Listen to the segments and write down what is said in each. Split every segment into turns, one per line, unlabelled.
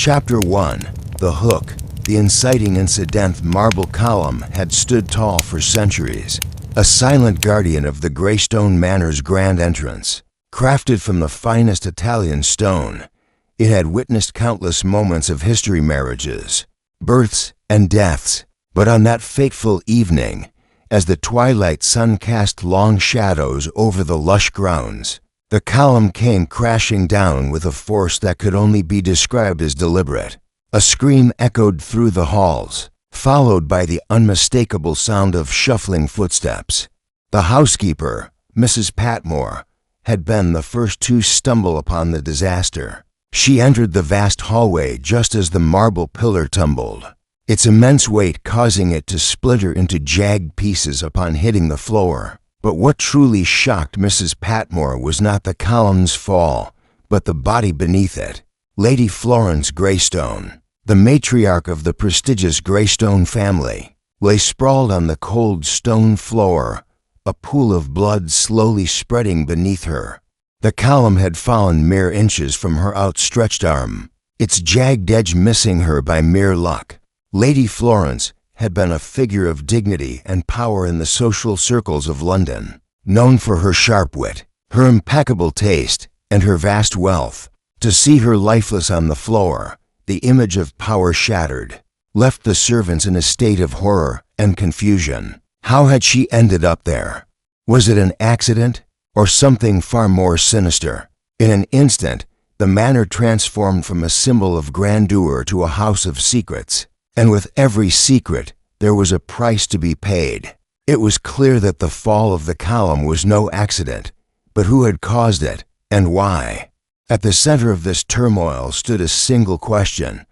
Chapter 1. The Hook. The inciting incident marble column had stood tall for centuries, a silent guardian of the Greystone Manor's grand entrance. Crafted from the finest Italian stone, it had witnessed countless moments of history, marriages, births, and deaths. But on that fateful evening, as the twilight sun cast long shadows over the lush grounds, the column came crashing down with a force that could only be described as deliberate. A scream echoed through the halls, followed by the unmistakable sound of shuffling footsteps. The housekeeper, Mrs. Patmore, had been the first to stumble upon the disaster. She entered the vast hallway just as the marble pillar tumbled, its immense weight causing it to splinter into jagged pieces upon hitting the floor. But what truly shocked Mrs. Patmore was not the column's fall, but the body beneath it. Lady Florence Greystone, the matriarch of the prestigious Greystone family, lay sprawled on the cold stone floor, a pool of blood slowly spreading beneath her. The column had fallen mere inches from her outstretched arm, its jagged edge missing her by mere luck. Lady Florence had been a figure of dignity and power in the social circles of London, known for her sharp wit, her impeccable taste, and her vast wealth. To see her lifeless on the floor, the image of power shattered, left the servants in a state of horror and confusion. How had she ended up there? Was it an accident, or something far more sinister? In an instant, the manor transformed from a symbol of grandeur to a house of secrets. And with every secret, there was a price to be paid. It was clear that the fall of the column was no accident, but who had caused it, and why? At the center of this turmoil stood a single question: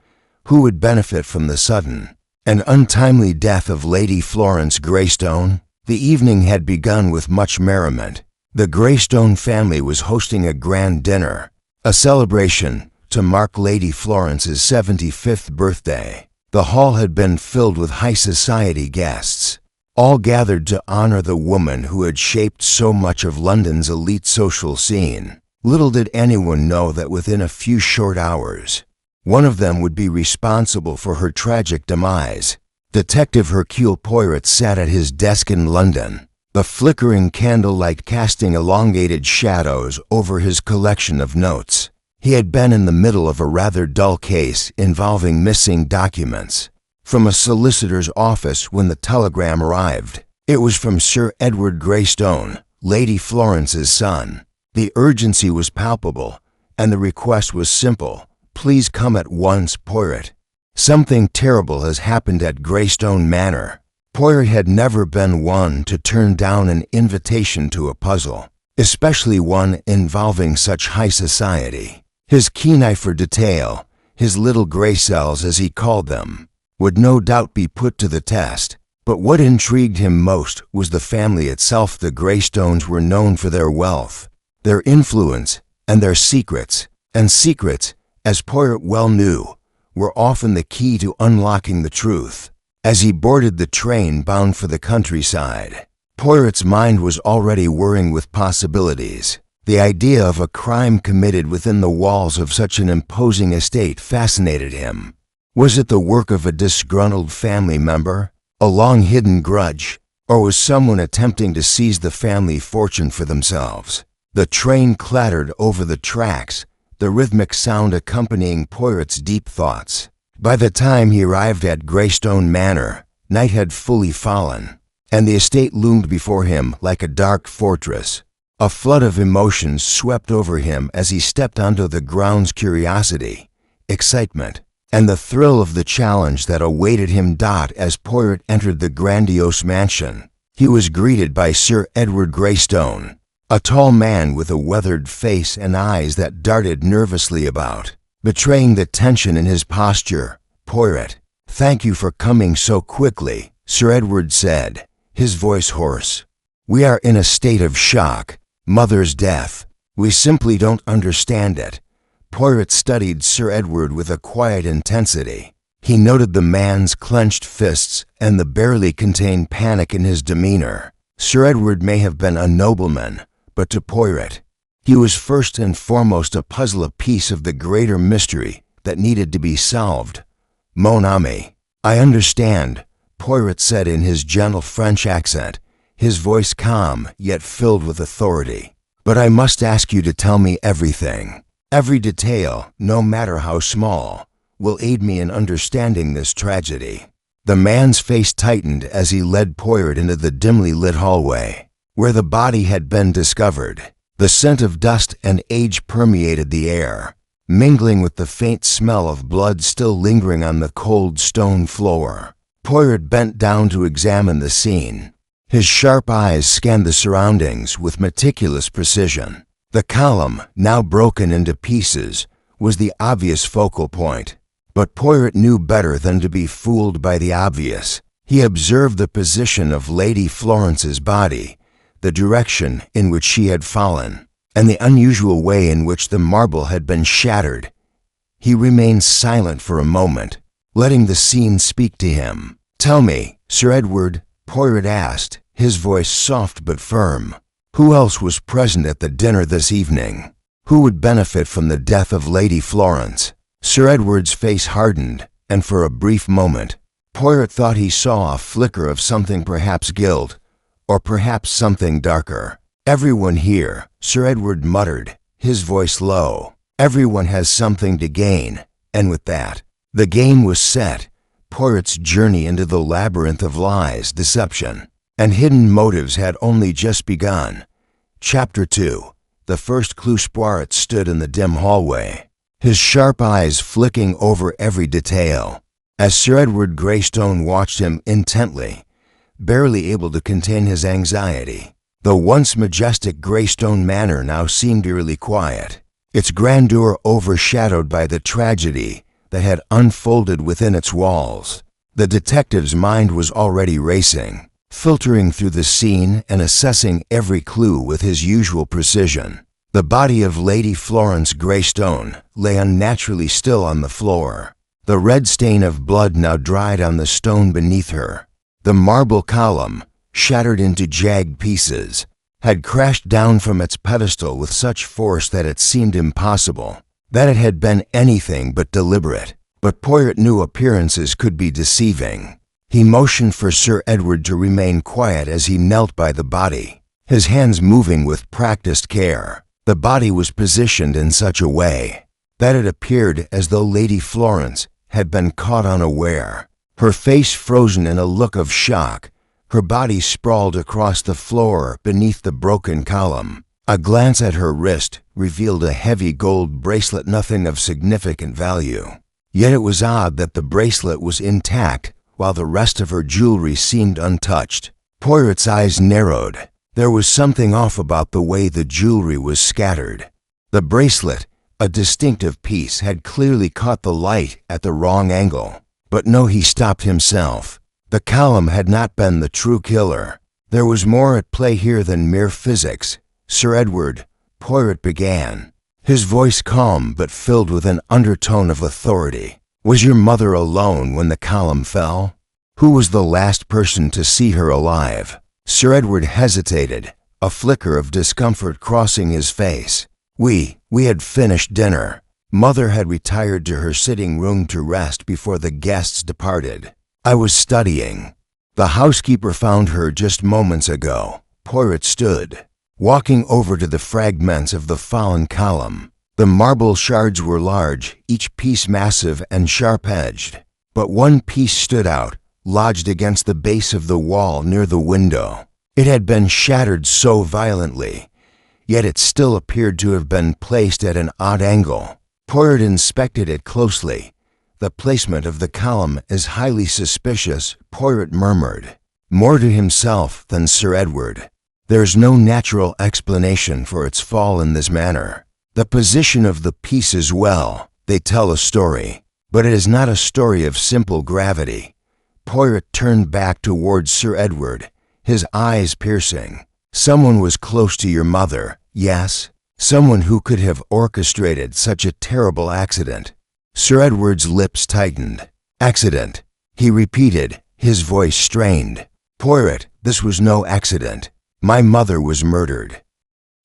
who would benefit from the sudden and untimely death of Lady Florence Greystone? The evening had begun with much merriment. The Greystone family was hosting a grand dinner, a celebration to mark Lady Florence's 75th birthday. The hall had been filled with high society guests, all gathered to honor the woman who had shaped so much of London's elite social scene. Little did anyone know that within a few short hours, one of them would be responsible for her tragic demise. Detective Hercule Poirot sat at his desk in London, the flickering candlelight casting elongated shadows over his collection of notes. He had been in the middle of a rather dull case involving missing documents from a solicitor's office when the telegram arrived. It was from Sir Edward Greystone, Lady Florence's son. The urgency was palpable, and the request was simple: please come at once, Poirot. Something terrible has happened at Greystone Manor. Poirot had never been one to turn down an invitation to a puzzle, especially one involving such high society. His keen eye for detail, his little gray cells as he called them, would no doubt be put to the test. But what intrigued him most was the family itself. The Greystones were known for their wealth, their influence, and their secrets. And secrets, as Poirot well knew, were often the key to unlocking the truth. As he boarded the train bound for the countryside, Poirot's mind was already whirring with possibilities. The idea of a crime committed within the walls of such an imposing estate fascinated him. Was it the work of a disgruntled family member, a long-hidden grudge, or was someone attempting to seize the family fortune for themselves? The train clattered over the tracks, the rhythmic sound accompanying Poirot's deep thoughts. By the time he arrived at Greystone Manor, night had fully fallen, and the estate loomed before him like a dark fortress. A flood of emotions swept over him as he stepped onto the grounds: curiosity, excitement, and the thrill of the challenge that awaited him. As Poirot entered the grandiose mansion, he was greeted by Sir Edward Greystone, a tall man with a weathered face and eyes that darted nervously about, betraying the tension in his posture. "Poirot, thank you for coming so quickly," Sir Edward said, his voice hoarse. "We are in a state of shock. Mother's death. We simply don't understand it." Poirot studied Sir Edward with a quiet intensity. He noted the man's clenched fists and the barely contained panic in his demeanor. Sir Edward may have been a nobleman, but to Poirot, he was first and foremost a puzzle, a piece of the greater mystery that needed to be solved. Mon ami, I understand, Poirot said in his gentle French accent, his voice calm yet filled with authority. But I must ask you to tell me everything. Every detail, no matter how small, will aid me in understanding this tragedy. The man's face tightened as he led Poirot into the dimly lit hallway, where the body had been discovered. The scent of dust and age permeated the air, mingling with the faint smell of blood still lingering on the cold stone floor. Poirot bent down to examine the scene. His sharp eyes scanned the surroundings with meticulous precision. The column, now broken into pieces, was the obvious focal point. But Poirot knew better than to be fooled by the obvious. He observed the position of Lady Florence's body, the direction in which she had fallen, and the unusual way in which the marble had been shattered. He remained silent for a moment, letting the scene speak to him. "Tell me, Sir Edward," Poirot asked, his voice soft but firm, "who else was present at the dinner this evening? Who would benefit from the death of Lady Florence?" Sir Edward's face hardened, and for a brief moment, Poirot thought he saw a flicker of something, perhaps guilt, or perhaps something darker. "Everyone here," Sir Edward muttered, his voice low. "Everyone has something to gain," and with that, the game was set. Poirot's journey into the labyrinth of lies, deception, and hidden motives had only just begun. Chapter 2. The first clue. Poirot stood in the dim hallway, his sharp eyes flicking over every detail, as Sir Edward Greystone watched him intently, barely able to contain his anxiety. The once majestic Greystone Manor now seemed eerily quiet, its grandeur overshadowed by the tragedy that had unfolded within its walls. The detective's mind was already racing, filtering through the scene and assessing every clue with his usual precision. The body of Lady Florence Greystone lay unnaturally still on the floor. The red stain of blood now dried on the stone beneath her. The marble column, shattered into jagged pieces, had crashed down from its pedestal with such force that it seemed impossible that it had been anything but deliberate. But Poirot knew appearances could be deceiving. He motioned for Sir Edward to remain quiet as he knelt by the body, his hands moving with practiced care. The body was positioned in such a way that it appeared as though Lady Florence had been caught unaware. Her face frozen in a look of shock, her body sprawled across the floor beneath the broken column. A glance at her wrist revealed a heavy gold bracelet, nothing of significant value. Yet it was odd that the bracelet was intact while the rest of her jewelry seemed untouched. Poirot's eyes narrowed. There was something off about the way the jewelry was scattered. The bracelet, a distinctive piece, had clearly caught the light at the wrong angle. But no, he stopped himself. The column had not been the true killer. There was more at play here than mere physics. "Sir Edward," Poirot began, his voice calm but filled with an undertone of authority, "was your mother alone when the column fell? Who was the last person to see her alive?" Sir Edward hesitated, a flicker of discomfort crossing his face. We had finished dinner. Mother had retired to her sitting room to rest before the guests departed. I was studying. The housekeeper found her just moments ago." Poirot stood, walking over to the fragments of the fallen column. The marble shards were large, each piece massive and sharp-edged. But one piece stood out, lodged against the base of the wall near the window. It had been shattered so violently, yet it still appeared to have been placed at an odd angle. Poirot inspected it closely. "The placement of the column is highly suspicious," Poirot murmured, more to himself than Sir Edward. "There's no natural explanation for its fall in this manner. The position of the pieces, well, they tell a story, but it is not a story of simple gravity." Poirot turned back towards Sir Edward, his eyes piercing. "Someone was close to your mother, yes? Someone who could have orchestrated such a terrible accident." Sir Edward's lips tightened. "Accident," he repeated, his voice strained. "Poirot, this was no accident. My mother was murdered."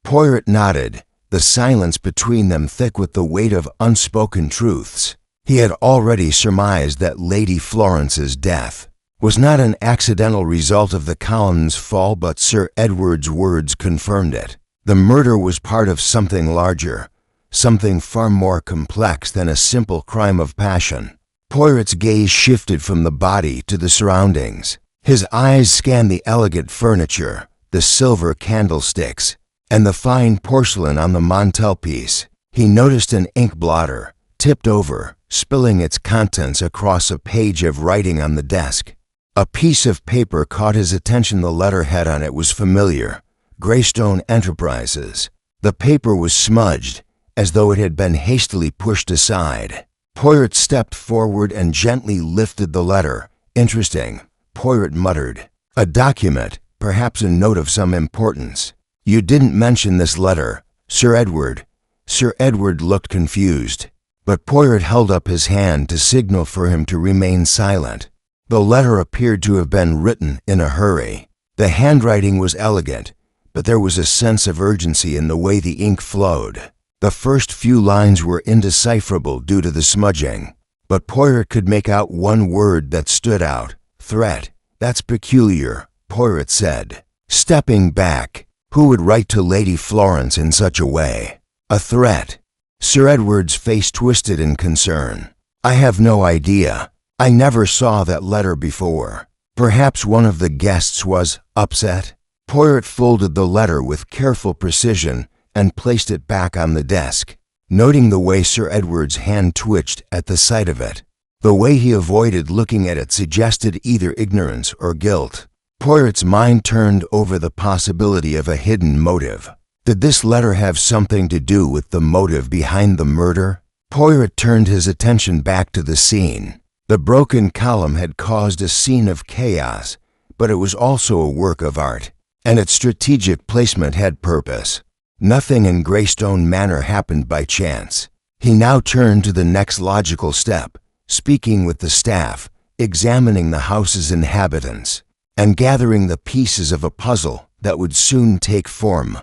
Poirot nodded, the silence between them thick with the weight of unspoken truths. He had already surmised that Lady Florence's death was not an accidental result of the column's fall, but Sir Edward's words confirmed it. The murder was part of something larger, something far more complex than a simple crime of passion. Poirot's gaze shifted from the body to the surroundings. His eyes scanned the elegant furniture, the silver candlesticks, and the fine porcelain on the mantelpiece. He noticed an ink blotter, tipped over, spilling its contents across a page of writing on the desk. A piece of paper caught his attention. The letterhead on it was familiar: Greystone Enterprises. The paper was smudged, as though it had been hastily pushed aside. Poirot stepped forward and gently lifted the letter. Interesting, Poirot muttered. A document, perhaps a note of some importance. You didn't mention this letter, Sir Edward. Sir Edward looked confused, but Poirot held up his hand to signal for him to remain silent. The letter appeared to have been written in a hurry. The handwriting was elegant, but there was a sense of urgency in the way the ink flowed. The first few lines were indecipherable due to the smudging, but Poirot could make out one word that stood out: threat. That's peculiar, Poirot said, stepping back. Who would write to Lady Florence in such a way? A threat. Sir Edward's face twisted in concern. I have no idea. I never saw that letter before. Perhaps one of the guests was upset. Poirot folded the letter with careful precision and placed it back on the desk, noting the way Sir Edward's hand twitched at the sight of it. The way he avoided looking at it suggested either ignorance or guilt. Poirot's mind turned over the possibility of a hidden motive. Did this letter have something to do with the motive behind the murder? Poirot turned his attention back to the scene. The broken column had caused a scene of chaos, but it was also a work of art, and its strategic placement had purpose. Nothing in Greystone Manor happened by chance. He now turned to the next logical step, speaking with the staff, examining the house's inhabitants, and gathering the pieces of a puzzle that would soon take form.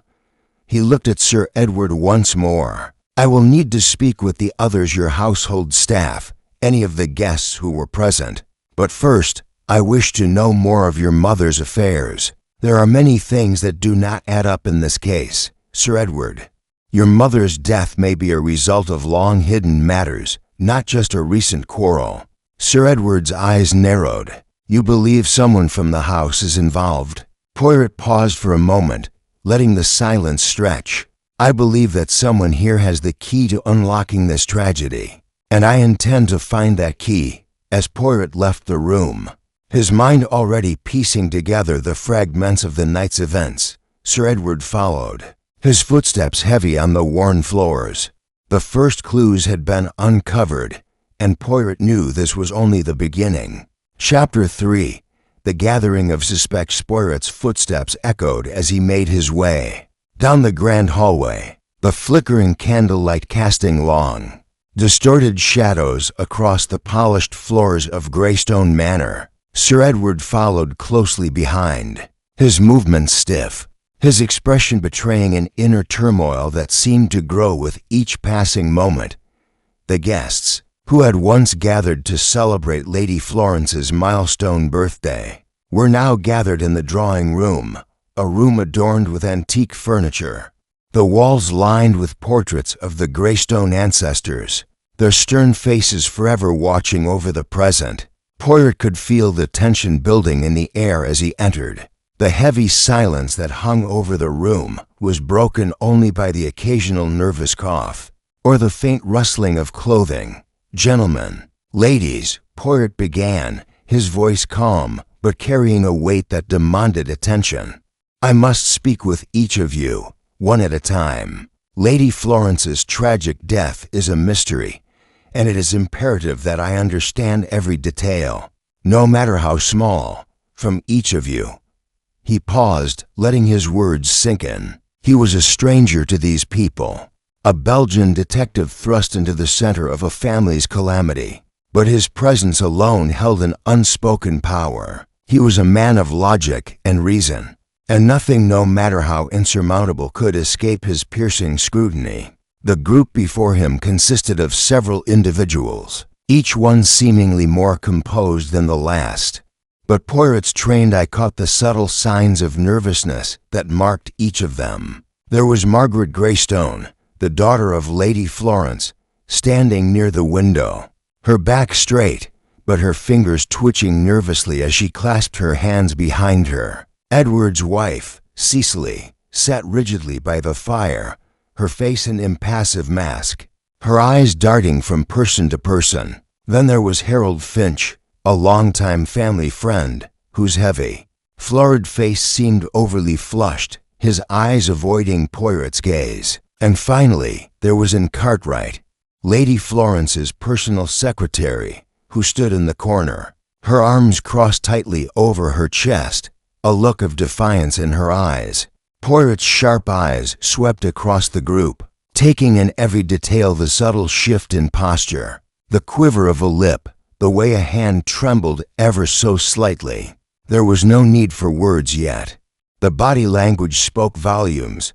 He looked at Sir Edward once more. I will need to speak with the others, your household staff, any of the guests who were present. But first, I wish to know more of your mother's affairs. There are many things that do not add up in this case, Sir Edward. Your mother's death may be a result of long-hidden matters, not just a recent quarrel. Sir Edward's eyes narrowed. You believe someone from the house is involved? Poirot paused for a moment, letting the silence stretch. I believe that someone here has the key to unlocking this tragedy, and I intend to find that key. As Poirot left the room, his mind already piecing together the fragments of the night's events, Sir Edward followed, his footsteps heavy on the worn floors. The first clues had been uncovered, and Poirot knew this was only the beginning. Chapter 3. The gathering of suspects. Poirot's footsteps echoed as he made his way down the grand hallway, the flickering candlelight casting long, distorted shadows across the polished floors of Greystone Manor. Sir Edward followed closely behind, his movements stiff, his expression betraying an inner turmoil that seemed to grow with each passing moment. The guests, who had once gathered to celebrate Lady Florence's milestone birthday, were now gathered in the drawing room, a room adorned with antique furniture, the walls lined with portraits of the Greystone ancestors, their stern faces forever watching over the present. Poirot could feel the tension building in the air as he entered. The heavy silence that hung over the room was broken only by the occasional nervous cough, or the faint rustling of clothing. Gentlemen, ladies, Poirot began, his voice calm, but carrying a weight that demanded attention. I must speak with each of you, one at a time. Lady Florence's tragic death is a mystery, and it is imperative that I understand every detail, no matter how small, from each of you. He paused, letting his words sink in. He was a stranger to these people, a Belgian detective thrust into the center of a family's calamity, but his presence alone held an unspoken power. He was a man of logic and reason, and nothing, no matter how insurmountable, could escape his piercing scrutiny. The group before him consisted of several individuals, each one seemingly more composed than the last. But Poirot's trained eye caught the subtle signs of nervousness that marked each of them. There was Margaret Greystone, the daughter of Lady Florence, standing near the window, her back straight, but her fingers twitching nervously as she clasped her hands behind her. Edward's wife, Cecily, sat rigidly by the fire, her face an impassive mask, her eyes darting from person to person. Then there was Harold Finch, a longtime family friend, whose heavy, florid face seemed overly flushed, his eyes avoiding Poirot's gaze. And finally, there was Anne Cartwright, Lady Florence's personal secretary, who stood in the corner, her arms crossed tightly over her chest, a look of defiance in her eyes. Poirot's sharp eyes swept across the group, taking in every detail: the subtle shift in posture, the quiver of a lip, the way a hand trembled ever so slightly. There was no need for words yet. The body language spoke volumes.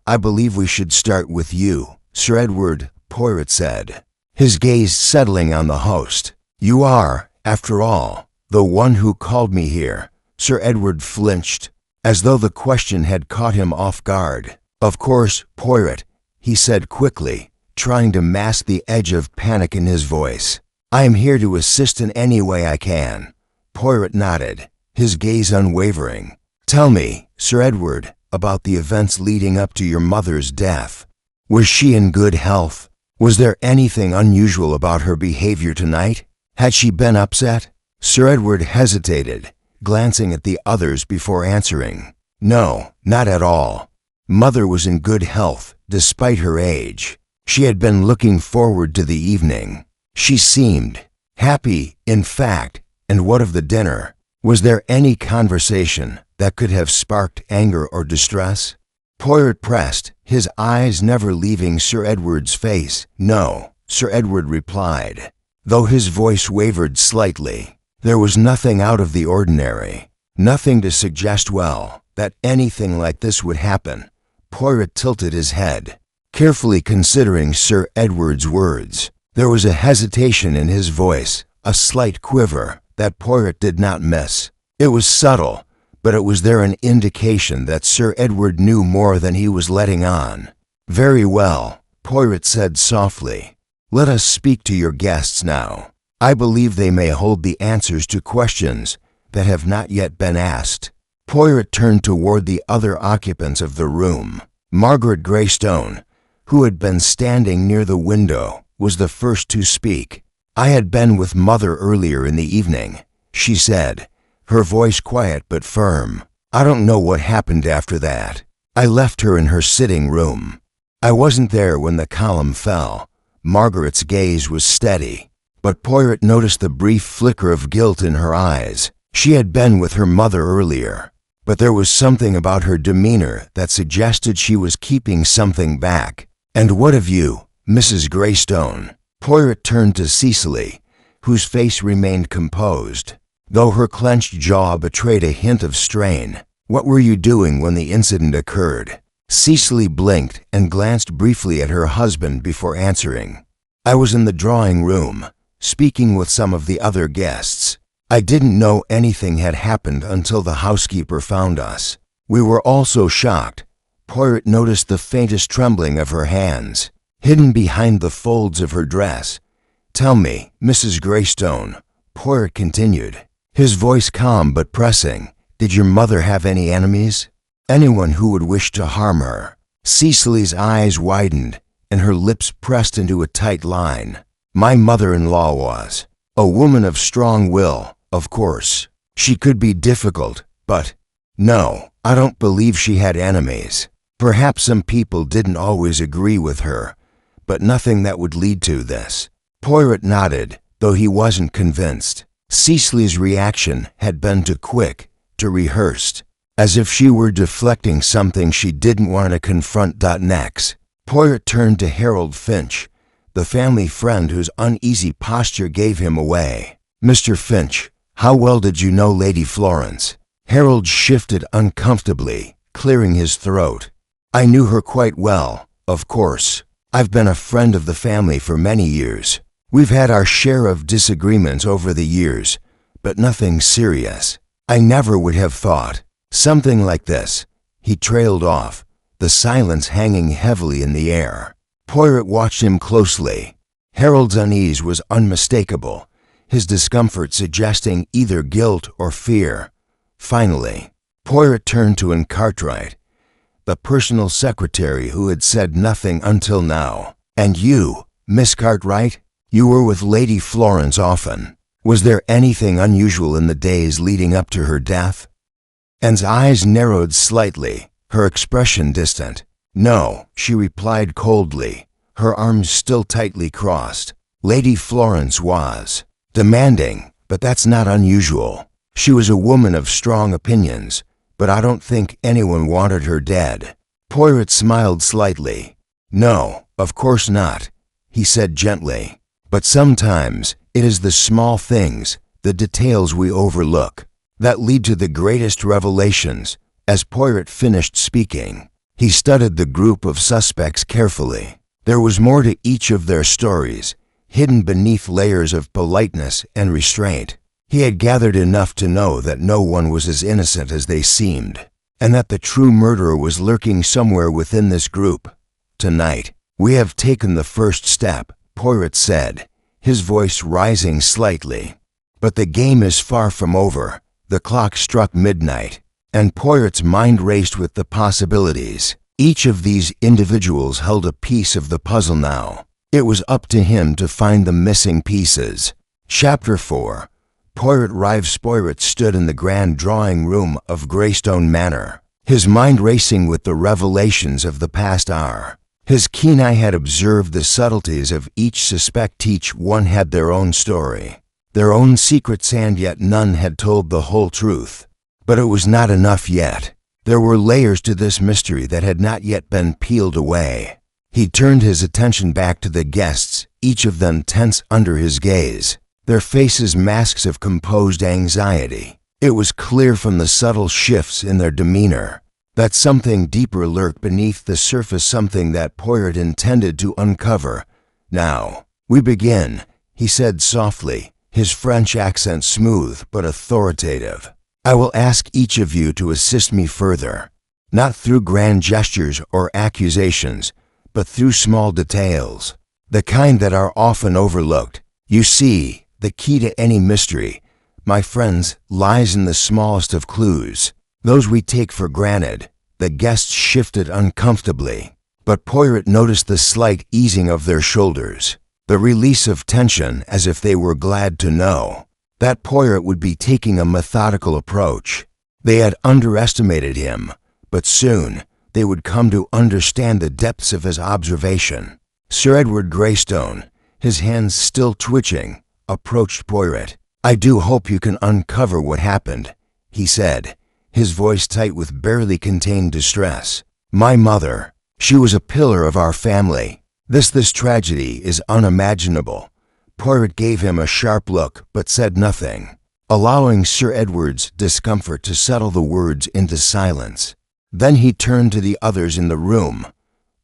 "I believe we should start with you, Sir Edward," Poirot said, his gaze settling on the host. "You are, after all, the one who called me here." Sir Edward flinched, as though the question had caught him off guard. "Of course, Poirot," he said quickly, trying to mask the edge of panic in his voice. "I am here to assist in any way I can." Poirot nodded, his gaze unwavering. "Tell me, Sir Edward, about the events leading up to your mother's death. Was she in good health? Was there anything unusual about her behavior tonight? Had she been upset?" Sir Edward hesitated, glancing at the others before answering. "No, not at all. Mother was in good health, despite her age. She had been looking forward to the evening. She seemed happy, in fact. And what of the dinner? Was there any conversation that could have sparked anger or distress?" Poirot pressed, his eyes never leaving Sir Edward's face. "No," Sir Edward replied, though his voice wavered slightly. There was nothing out of the ordinary, nothing to suggest, that anything like this would happen. Poirot tilted his head, carefully considering Sir Edward's words. There was a hesitation in his voice, a slight quiver, that Poirot did not miss. It was subtle, but it was there an indication that Sir Edward knew more than he was letting on. "Very well," Poirot said softly. "Let us speak to your guests now. I believe they may hold the answers to questions that have not yet been asked." Poirot turned toward the other occupants of the room. Margaret Greystone, who had been standing near the window, was the first to speak. "I had been with Mother earlier in the evening," she said, her voice quiet but firm. "I don't know what happened after that. I left her in her sitting room. I wasn't there when the column fell." Margaret's gaze was steady, but Poirot noticed the brief flicker of guilt in her eyes. She had been with her mother earlier, but there was something about her demeanor that suggested she was keeping something back. "And what of you, Mrs. Greystone?" Poirot turned to Cecily, whose face remained composed, though her clenched jaw betrayed a hint of strain. "What were you doing when the incident occurred?" Cecily blinked and glanced briefly at her husband before answering. "I was in the drawing room, speaking with some of the other guests. I didn't know anything had happened until the housekeeper found us. We were all so shocked." Poirot noticed the faintest trembling of her hands, hidden behind the folds of her dress. "Tell me, Mrs. Greystone," Poirot continued, his voice calm but pressing, "did your mother have any enemies? Anyone who would wish to harm her?" Cecily's eyes widened, and her lips pressed into a tight line. "My mother-in-law was a woman of strong will, of course. She could be difficult, but no, I don't believe she had enemies. Perhaps some people didn't always agree with her, but nothing that would lead to this." Poirot nodded, though he wasn't convinced. Cecily's reaction had been too quick, too rehearsed, as if she were deflecting something she didn't want to confront. Next, Poirot turned to Harold Finch, the family friend whose uneasy posture gave him away. "Mr. Finch, how well did you know Lady Florence?" Harold shifted uncomfortably, clearing his throat. "I knew her quite well, of course. I've been a friend of the family for many years. We've had our share of disagreements over the years, but nothing serious. I never would have thought. Something like this." He trailed off, the silence hanging heavily in the air. Poirot watched him closely. Harold's unease was unmistakable, his discomfort suggesting either guilt or fear. Finally, Poirot turned to Cartwright, the personal secretary who had said nothing until now. "And you, Miss Cartwright? You were with Lady Florence often. Was there anything unusual in the days leading up to her death?" Anne's eyes narrowed slightly, her expression distant. "No," she replied coldly, her arms still tightly crossed. "Lady Florence was demanding, but that's not unusual. She was a woman of strong opinions, but I don't think anyone wanted her dead." Poirot smiled slightly. "No, of course not," he said gently. "But sometimes it is the small things, the details we overlook, that lead to the greatest revelations." As Poirot finished speaking, he studied the group of suspects carefully. There was more to each of their stories, hidden beneath layers of politeness and restraint. He had gathered enough to know that no one was as innocent as they seemed, and that the true murderer was lurking somewhere within this group. "Tonight, we have taken the first step," Poirot said, his voice rising slightly. "But the game is far from over." The clock struck midnight, and Poirot's mind raced with the possibilities. Each of these individuals held a piece of the puzzle now. It was up to him to find the missing pieces. Chapter 4. Poirot stood in the grand drawing room of Greystone Manor, his mind racing with the revelations of the past hour. His keen eye had observed the subtleties of each suspect. Each one had their own story, their own secrets, and yet none had told the whole truth. But it was not enough yet. There were layers to this mystery that had not yet been peeled away. He turned his attention back to the guests, each of them tense under his gaze, their faces masks of composed anxiety. It was clear from the subtle shifts in their demeanor that something deeper lurked beneath the surface, something that Poirot intended to uncover. "Now, we begin," he said softly, his French accent smooth but authoritative. "I will ask each of you to assist me further, not through grand gestures or accusations, but through small details, the kind that are often overlooked. You see, the key to any mystery, my friends, lies in the smallest of clues, those we take for granted." The guests shifted uncomfortably, but Poirot noticed the slight easing of their shoulders, the release of tension, as if they were glad to know that Poirot would be taking a methodical approach. They had underestimated him, but soon they would come to understand the depths of his observation. Sir Edward Greystone, his hands still twitching, approached Poirot. "I do hope you can uncover what happened," he said, his voice tight with barely contained distress. "My mother, she was a pillar of our family. This tragedy is unimaginable." Poirot gave him a sharp look but said nothing, allowing Sir Edward's discomfort to settle the words into silence. Then he turned to the others in the room.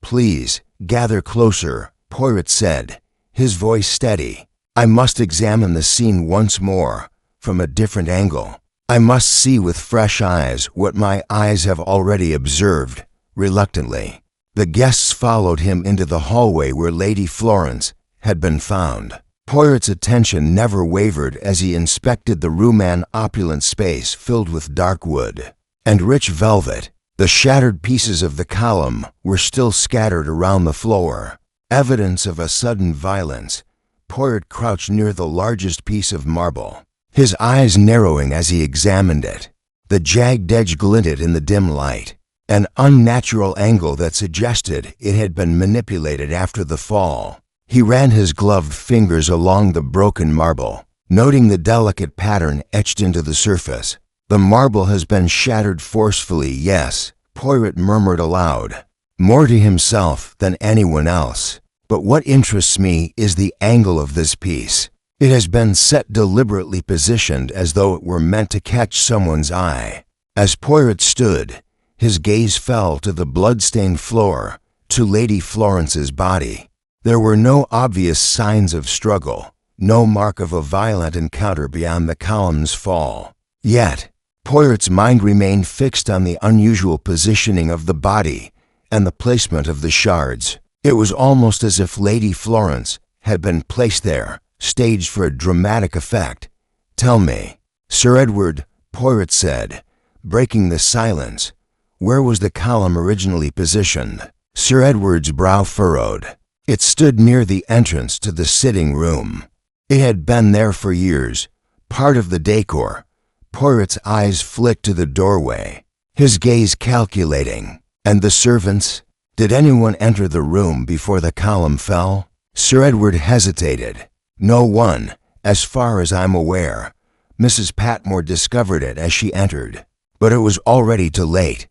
"Please, gather closer," Poirot said, his voice steady. "I must examine the scene once more, from a different angle. I must see with fresh eyes what my eyes have already observed." Reluctantly, the guests followed him into the hallway where Lady Florence had been found. Poirot's attention never wavered as he inspected the room, an opulent space filled with dark wood and rich velvet. The shattered pieces of the column were still scattered around the floor, evidence of a sudden violence. Poirot crouched near the largest piece of marble, his eyes narrowing as he examined it. The jagged edge glinted in the dim light, an unnatural angle that suggested it had been manipulated after the fall. He ran his gloved fingers along the broken marble, noting the delicate pattern etched into the surface. "The marble has been shattered forcefully, yes," Poirot murmured aloud, more to himself than anyone else. "But what interests me is the angle of this piece. It has been set deliberately, positioned as though it were meant to catch someone's eye." As Poirot stood, his gaze fell to the blood-stained floor, to Lady Florence's body. There were no obvious signs of struggle, no mark of a violent encounter beyond the column's fall. Yet, Poirot's mind remained fixed on the unusual positioning of the body and the placement of the shards. It was almost as if Lady Florence had been placed there, staged for a dramatic effect. "Tell me, Sir Edward," Poirot said, breaking the silence, "where was the column originally positioned?" Sir Edward's brow furrowed. It stood near the entrance to the sitting room. It had been there for years, part of the decor. Poirot's eyes flicked to the doorway, his gaze calculating. "And the servants? Did anyone enter the room before the column fell?" Sir Edward hesitated. "No one, as far as I'm aware. Mrs. Patmore discovered it as she entered. But it was already too late."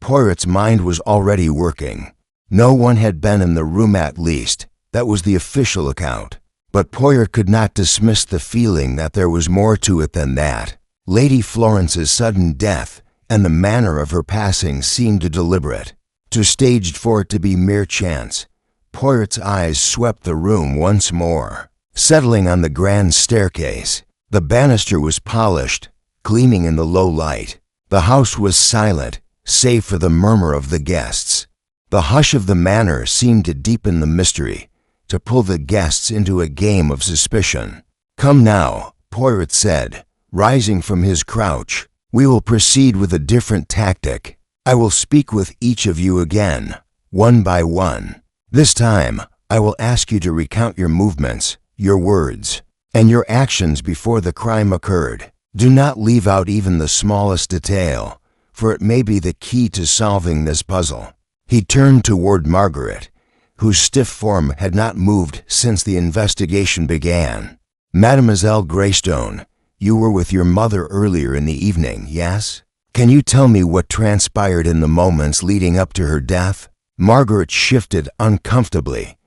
Poirot's mind was already working. No one had been in the room, at least. That was the official account. But Poirot could not dismiss the feeling that there was more to it than that. Lady Florence's sudden death and the manner of her passing seemed deliberate, too staged for it to be mere chance. Poirot's eyes swept the room once more, settling on the grand staircase. The banister was polished, gleaming in the low light. The house was silent, save for the murmur of the guests. The hush of the manor seemed to deepen the mystery, to pull the guests into a game of suspicion. "Come now," Poirot said, rising from his crouch. "We will proceed with a different tactic. I will speak with each of you again, one by one. This time, I will ask you to recount your movements, your words, and your actions before the crime occurred. Do not leave out even the smallest detail, for it may be the key to solving this puzzle." He turned toward Margaret, whose stiff form had not moved since the investigation began. "Mademoiselle Greystone, you were with your mother earlier in the evening, yes? Can you tell me what transpired in the moments leading up to her death?" Margaret shifted uncomfortably,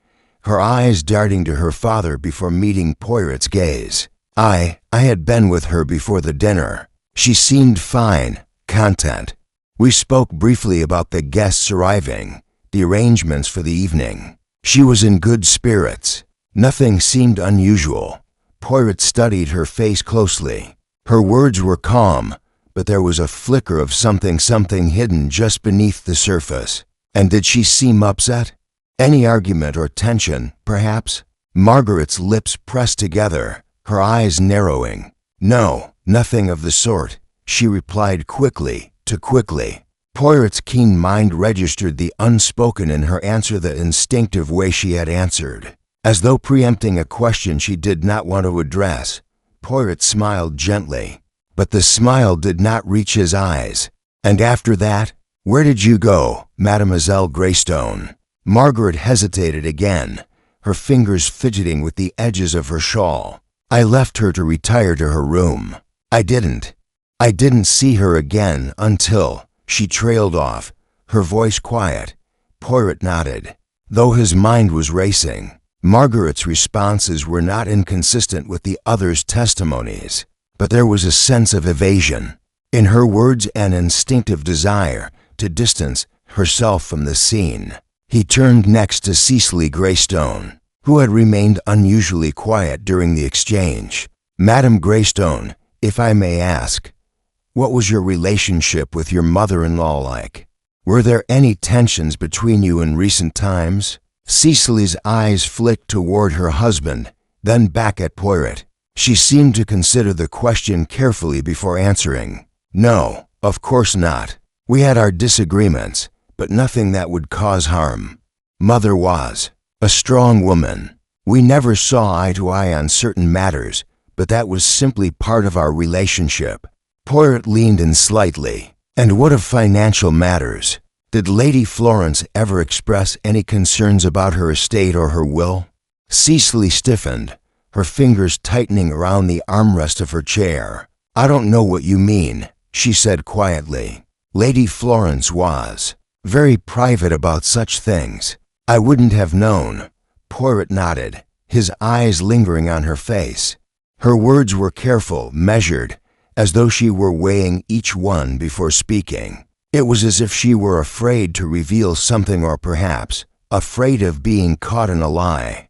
her eyes darting to her father before meeting Poirot's gaze. I had been with her before the dinner. She seemed fine, content. We spoke briefly about the guests arriving, the arrangements for the evening. She was in good spirits. Nothing seemed unusual. Poirot studied her face closely. Her words were calm, but there was a flicker of something hidden just beneath the surface. "And did she seem upset? Any argument or tension, perhaps?" Margaret's lips pressed together, her eyes narrowing. "No, nothing of the sort," she replied quickly. Poirot's keen mind registered the unspoken in her answer, the instinctive way she had answered. As though preempting a question she did not want to address, Poirot smiled gently. But the smile did not reach his eyes. "And after that, where did you go, Mademoiselle Greystone?" Margaret hesitated again, her fingers fidgeting with the edges of her shawl. "I left her to retire to her room. I didn't see her again until—" She trailed off, her voice quiet. Poirot nodded, though his mind was racing. Margaret's responses were not inconsistent with the others' testimonies, but there was a sense of evasion in her words, an instinctive desire to distance herself from the scene. He turned next to Cecily Greystone, who had remained unusually quiet during the exchange. "Madame Greystone, if I may ask, what was your relationship with your mother-in-law like? Were there any tensions between you in recent times?" Cecily's eyes flicked toward her husband, then back at Poirot. She seemed to consider the question carefully before answering. "No, of course not. We had our disagreements, but nothing that would cause harm. Mother was a strong woman. We never saw eye to eye on certain matters, but that was simply part of our relationship." Poirot leaned in slightly. "And what of financial matters? Did Lady Florence ever express any concerns about her estate or her will?" Cecily stiffened, her fingers tightening around the armrest of her chair. "I don't know what you mean," she said quietly. "Lady Florence was very private about such things. I wouldn't have known." Poirot nodded, his eyes lingering on her face. Her words were careful, measured, as though she were weighing each one before speaking. It was as if she were afraid to reveal something, or perhaps afraid of being caught in a lie.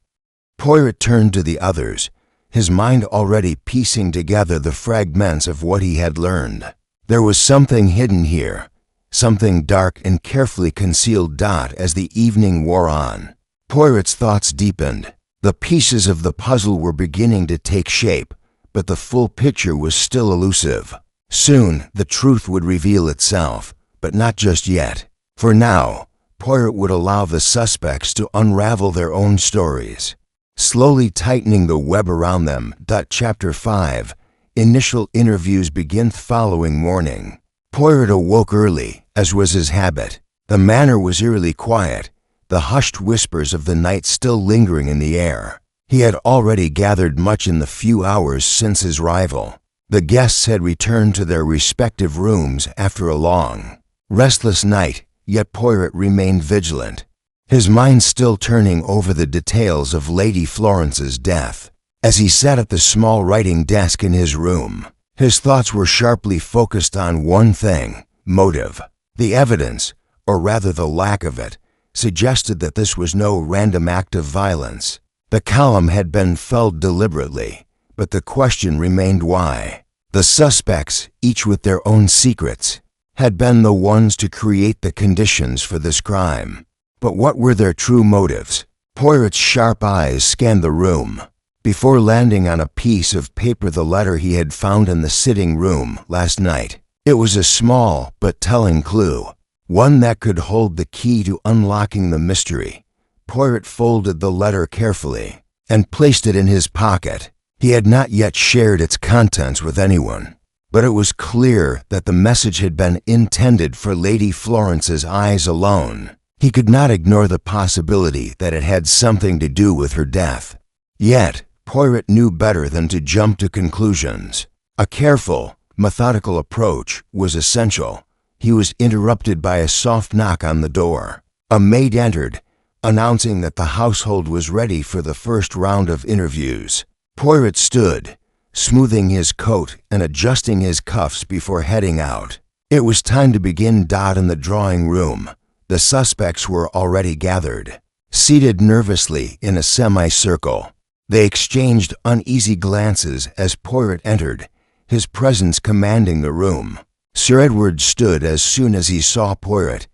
Poirot turned to the others, his mind already piecing together the fragments of what he had learned. There was something hidden here, something dark and carefully concealed. As the evening wore on, Poirot's thoughts deepened. The pieces of the puzzle were beginning to take shape, but the full picture was still elusive. Soon, the truth would reveal itself, but not just yet. For now, Poirot would allow the suspects to unravel their own stories, slowly tightening the web around them. Chapter 5. Initial interviews begin. Following morning, Poirot awoke early, as was his habit. The manor was eerily quiet, the hushed whispers of the night still lingering in the air. He had already gathered much in the few hours since his arrival. The guests had returned to their respective rooms after a long, restless night, yet Poirot remained vigilant, his mind still turning over the details of Lady Florence's death. As he sat at the small writing desk in his room, his thoughts were sharply focused on one thing: motive. The evidence, or rather the lack of it, suggested that this was no random act of violence. The column had been felled deliberately, but the question remained why. The suspects, each with their own secrets, had been the ones to create the conditions for this crime. But what were their true motives? Poirot's sharp eyes scanned the room, before landing on a piece of paper, the letter he had found in the sitting room last night. It was a small but telling clue, one that could hold the key to unlocking the mystery. Poirot folded the letter carefully and placed it in his pocket. He had not yet shared its contents with anyone, but it was clear that the message had been intended for Lady Florence's eyes alone. He could not ignore the possibility that it had something to do with her death. Yet, Poirot knew better than to jump to conclusions. A careful, methodical approach was essential. He was interrupted by a soft knock on the door. A maid entered, announcing that the household was ready for the first round of interviews. Poirot stood, smoothing his coat and adjusting his cuffs before heading out. It was time to begin. In the drawing room, the suspects were already gathered, seated nervously in a semicircle. They exchanged uneasy glances as Poirot entered, his presence commanding the room. Sir Edward stood as soon as he saw Poirot,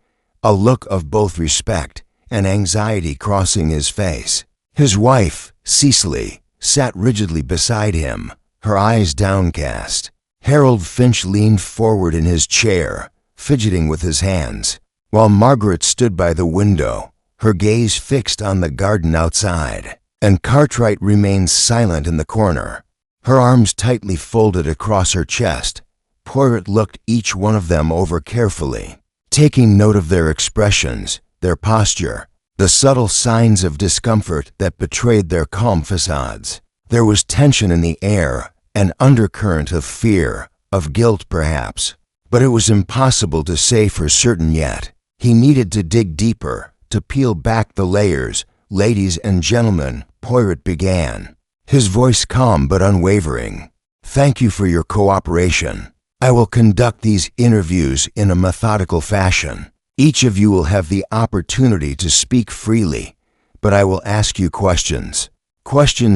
a look of both respect and anxiety crossing his face. His wife, Cecily, sat rigidly beside him, her eyes downcast. Harold Finch leaned forward in his chair, fidgeting with his hands, while Margaret stood by the window, her gaze fixed on the garden outside, and Cartwright remained silent in the corner, her arms tightly folded across her chest. Poirot looked each one of them over carefully, taking note of their expressions, their posture, the subtle signs of discomfort that betrayed their calm facades. There was tension in the air, an undercurrent of fear, of guilt perhaps, but it was impossible to say for certain yet. He needed to dig deeper, to peel back the layers. "Ladies and gentlemen," Poirot began, his voice calm but unwavering, "thank you for your cooperation. I will conduct these interviews in a methodical fashion. Each of you will have the opportunity to speak freely, but I will ask you questions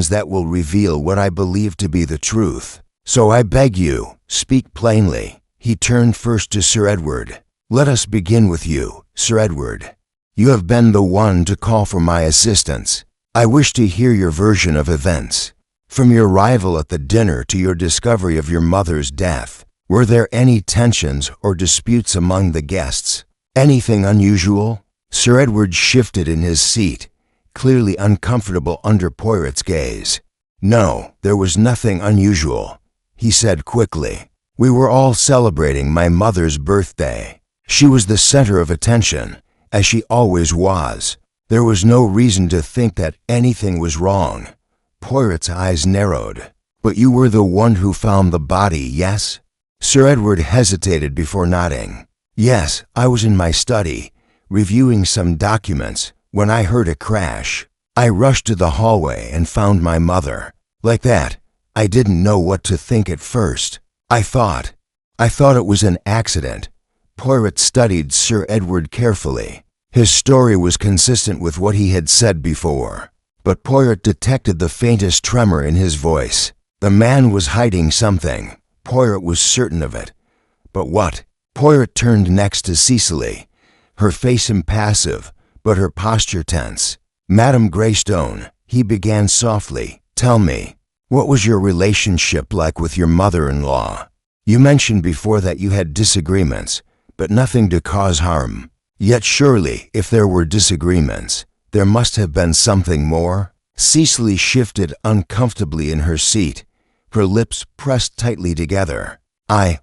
that will reveal what I believe to be the truth. So I beg you, speak plainly." He turned first to Sir Edward. "Let us begin with you, Sir Edward. You have been the one to call for my assistance. I wish to hear your version of events. From your arrival at the dinner to your discovery of your mother's death, were there any tensions or disputes among the guests? Anything unusual?" Sir Edward shifted in his seat, clearly uncomfortable under Poirot's gaze. "No, there was nothing unusual," he said quickly. "We were all celebrating my mother's birthday. She was the center of attention, as she always was. There was no reason to think that anything was wrong." Poirot's eyes narrowed. "But you were the one who found the body, yes?" Sir Edward hesitated before nodding. "Yes, I was in my study, reviewing some documents, when I heard a crash. I rushed to the hallway and found my mother. Like that. I didn't know what to think at first. I thought it was an accident." Poirot studied Sir Edward carefully, His story was consistent with what he had said before, but Poirot detected the faintest tremor in his voice. The man was hiding something. Poirot was certain of it. But what? Poirot turned next to Cecily, her face impassive, but her posture tense. "Madame Greystone," he began softly, "tell me, what was your relationship like with your mother-in-law? You mentioned before that you had disagreements, but nothing to cause harm. Yet surely, if there were disagreements, there must have been something more." Cecily shifted uncomfortably in her seat, her lips pressed tightly together.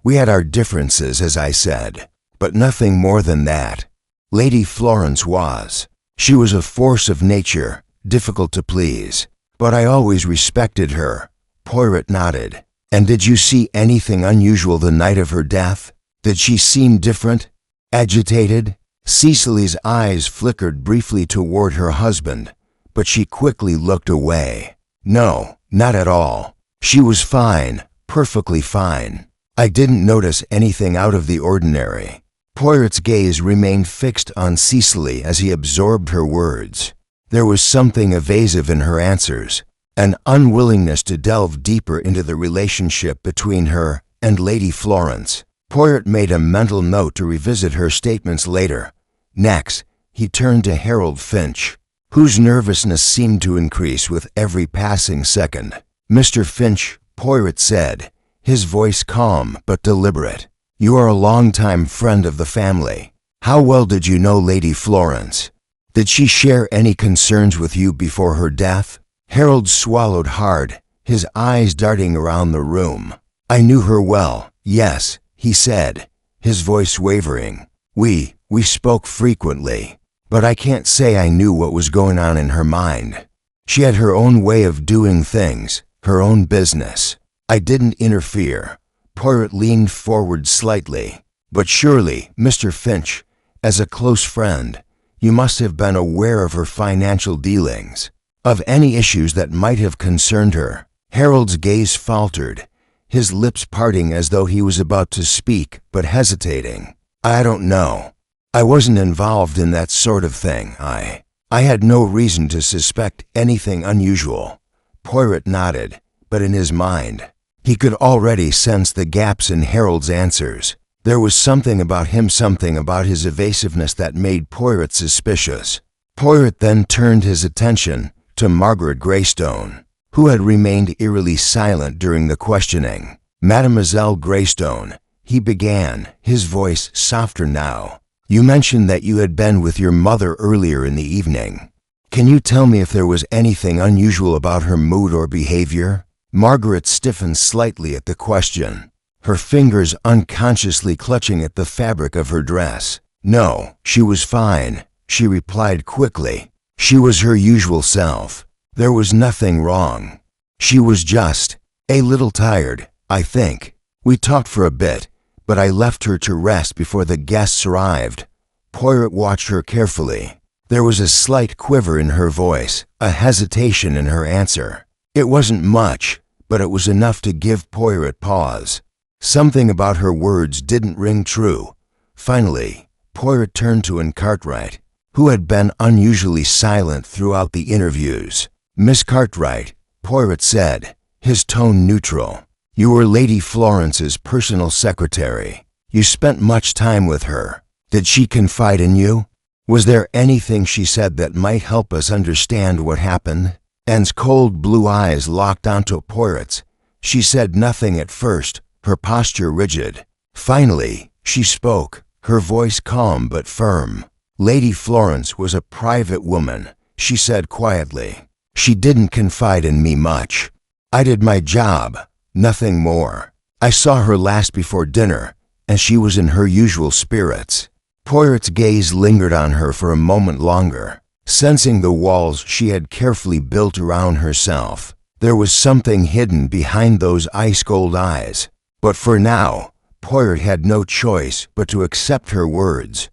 We had our differences, as I said, but nothing more than that. Lady Florence was. She was a force of nature, difficult to please, but I always respected her." Poirot nodded. "And did you see anything unusual the night of her death? Did she seem different? Agitated?" Cecily's eyes flickered briefly toward her husband, but she quickly looked away. "No, not at all. She was fine, perfectly fine. I didn't notice anything out of the ordinary." Poirot's gaze remained fixed on Cecily as he absorbed her words. There was something evasive in her answers, an unwillingness to delve deeper into the relationship between her and Lady Florence. Poirot made a mental note to revisit her statements later. Next, he turned to Harold Finch, whose nervousness seemed to increase with every passing second. "Mr. Finch," Poirot said, his voice calm but deliberate, "you are a long-time friend of the family. How well did you know Lady Florence? Did she share any concerns with you before her death?" Harold swallowed hard, his eyes darting around the room. "I knew her well, yes," he said, his voice wavering. We spoke frequently, but I can't say I knew what was going on in her mind. She had her own way of doing things, her own business. I didn't interfere." Poirot leaned forward slightly. "But surely, Mr. Finch, as a close friend, you must have been aware of her financial dealings, of any issues that might have concerned her." Harold's gaze faltered, his lips parting as though he was about to speak but hesitating. "I don't know. I wasn't involved in that sort of thing. I had no reason to suspect anything unusual." Poirot nodded, but in his mind, he could already sense the gaps in Harold's answers. There was something about his evasiveness that made Poirot suspicious. Poirot then turned his attention to Margaret Greystone, who had remained eerily silent during the questioning. "Mademoiselle Greystone," he began, his voice softer now, "you mentioned that you had been with your mother earlier in the evening. Can you tell me if there was anything unusual about her mood or behavior?" Margaret stiffened slightly at the question, her fingers unconsciously clutching at the fabric of her dress. "No, she was fine," she replied quickly. "She was her usual self. There was nothing wrong. She was just a little tired, I think. We talked for a bit, but I left her to rest before the guests arrived." Poirot watched her carefully. There was a slight quiver in her voice, a hesitation in her answer. It wasn't much, but it was enough to give Poirot pause. Something about her words didn't ring true. Finally, Poirot turned to Cartwright, who had been unusually silent throughout the interviews. "Miss Cartwright," Poirot said, his tone neutral, "you were Lady Florence's personal secretary. You spent much time with her. Did she confide in you? Was there anything she said that might help us understand what happened?" Anne's cold blue eyes locked onto Poirot's. She said nothing at first, her posture rigid. Finally, she spoke, her voice calm but firm. "Lady Florence was a private woman," she said quietly. "She didn't confide in me much. I did my job, nothing more. I saw her last before dinner, and she was in her usual spirits." Poirot's gaze lingered on her for a moment longer, sensing the walls she had carefully built around herself. There was something hidden behind those ice-cold eyes. But for now, Poirot had no choice but to accept her words.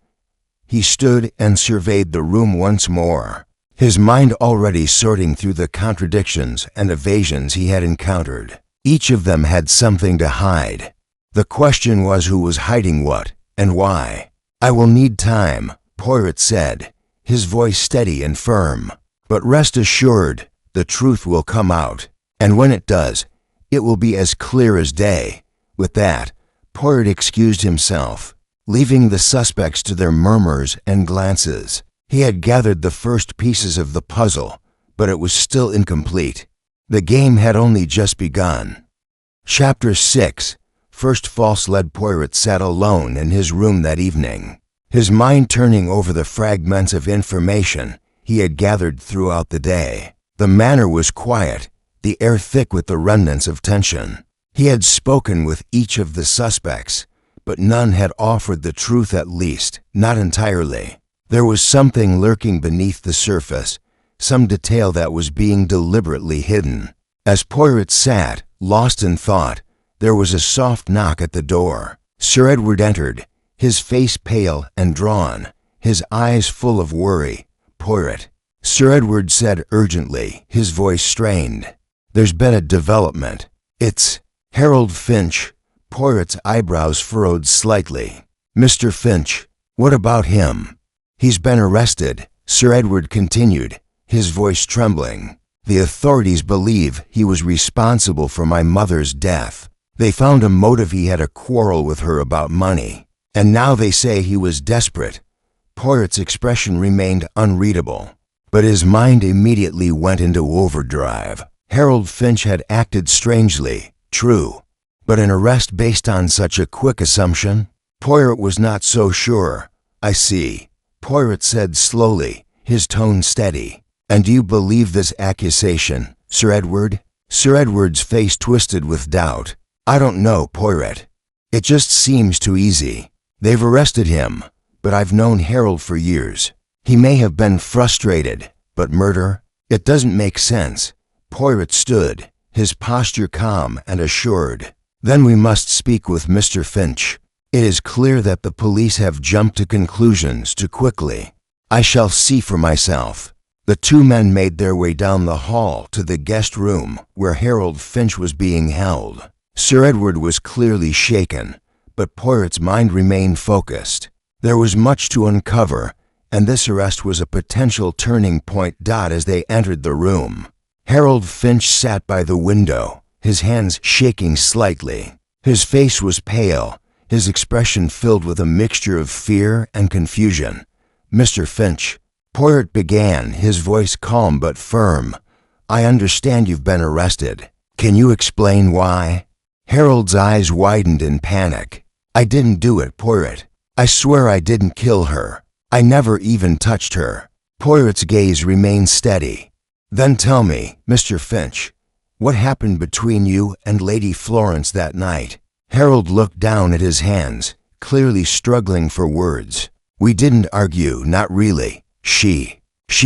He stood and surveyed the room once more, his mind already sorting through the contradictions and evasions he had encountered. Each of them had something to hide. The question was who was hiding what and why. "I will need time," Poirot said, his voice steady and firm. "But rest assured, the truth will come out, and when it does, it will be as clear as day." With that, Poirot excused himself, leaving the suspects to their murmurs and glances. He had gathered the first pieces of the puzzle, but it was still incomplete. The game had only just begun. Chapter 6. First false led. Poirot sat alone in his room that evening, his mind turning over the fragments of information he had gathered throughout the day. The manor was quiet, the air thick with the remnants of tension. He had spoken with each of the suspects, but none had offered the truth, at least, not entirely. There was something lurking beneath the surface, some detail that was being deliberately hidden. As Poirot sat, lost in thought, there was a soft knock at the door. Sir Edward entered, his face pale and drawn, his eyes full of worry. "Poirot," Sir Edward said urgently, his voice strained. "There's been a development. It's Harold Finch." Poirot's eyebrows furrowed slightly. "Mr. Finch, what about him?" "He's been arrested," Sir Edward continued, his voice trembling. "The authorities believe he was responsible for my mother's death. They found a motive. He had a quarrel with her about money. And now they say he was desperate." Poirot's expression remained unreadable, but his mind immediately went into overdrive. Harold Finch had acted strangely, true, but an arrest based on such a quick assumption? Poirot was not so sure. "I see," Poirot said slowly, his tone steady. "And do you believe this accusation, Sir Edward?" Sir Edward's face twisted with doubt. "I don't know, Poirot. It just seems too easy. They've arrested him, but I've known Harold for years. He may have been frustrated, but murder? It doesn't make sense." Poirot stood, his posture calm and assured. "Then we must speak with Mr. Finch. It is clear that the police have jumped to conclusions too quickly. I shall see for myself." The two men made their way down the hall to the guest room where Harold Finch was being held. Sir Edward was clearly shaken, but Poirot's mind remained focused. There was much to uncover, and this arrest was a potential turning point. As they entered the room, Harold Finch sat by the window, his hands shaking slightly. His face was pale, his expression filled with a mixture of fear and confusion. "Mr. Finch," Poirot began, his voice calm but firm, "I understand you've been arrested. Can you explain why?" Harold's eyes widened in panic. "I didn't do it, Poirot. I swear I didn't kill her. I never even touched her." Poirot's gaze remained steady. "Then tell me, Mr. Finch, what happened between you and Lady Florence that night?" Harold looked down at his hands, clearly struggling for words. "We didn't argue, not really. She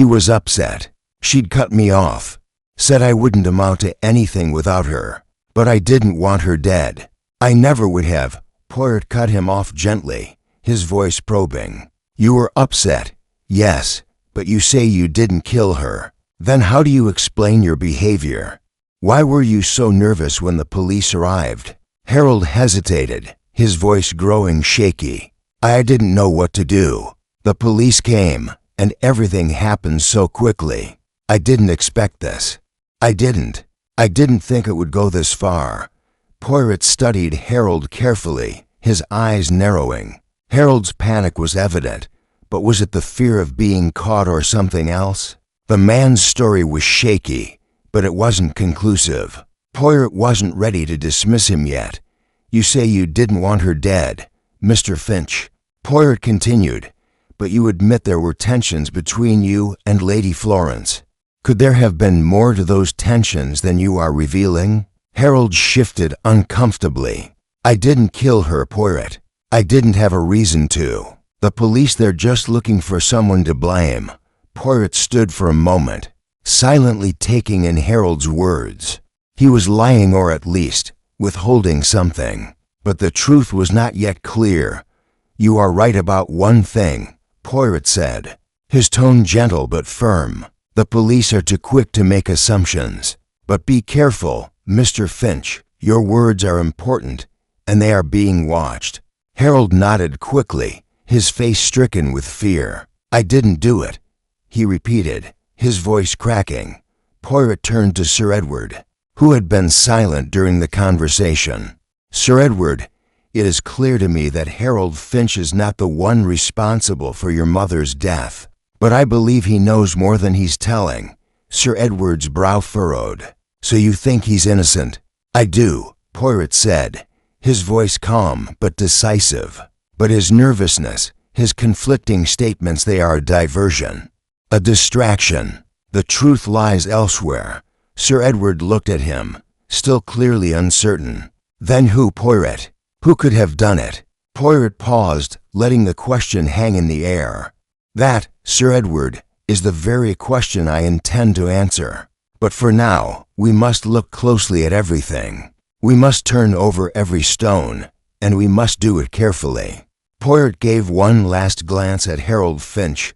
was upset. She'd cut me off, said I wouldn't amount to anything without her. But I didn't want her dead. I never would have." Poirot cut him off gently, his voice probing. "You were upset, yes, but you say you didn't kill her. Then how do you explain your behavior? Why were you so nervous when the police arrived?" Harold hesitated, his voice growing shaky. "I didn't know what to do. The police came, and everything happened so quickly. I didn't expect this. I didn't think it would go this far." Poirot studied Harold carefully, his eyes narrowing. Harold's panic was evident, but was it the fear of being caught or something else? The man's story was shaky, but it wasn't conclusive. Poirot wasn't ready to dismiss him yet. "You say you didn't want her dead, Mr. Finch," Poirot continued, "but you admit there were tensions between you and Lady Florence. Could there have been more to those tensions than you are revealing?" Harold shifted uncomfortably. "I didn't kill her, Poirot. I didn't have a reason to. The police, they're just looking for someone to blame." Poirot stood for a moment, silently taking in Harold's words. He was lying, or at least withholding something, but the truth was not yet clear. "You are right about one thing," Poirot said, his tone gentle but firm. "The police are too quick to make assumptions. But be careful, Mr. Finch. Your words are important, and they are being watched." Harold nodded quickly, his face stricken with fear. "I didn't do it," he repeated, his voice cracking. Poirot turned to Sir Edward, who had been silent during the conversation. "Sir Edward, it is clear to me that Harold Finch is not the one responsible for your mother's death, but I believe he knows more than he's telling." Sir Edward's brow furrowed. "So you think he's innocent?" "I do," Poirot said, his voice calm but decisive. "But his nervousness, his conflicting statements, they are a diversion, a distraction. The truth lies elsewhere." Sir Edward looked at him, still clearly uncertain. "Then who, Poirot? Who could have done it?" Poirot paused, letting the question hang in the air. "That, Sir Edward, is the very question I intend to answer. But for now, we must look closely at everything. We must turn over every stone, and we must do it carefully." Poirot gave one last glance at Harold Finch,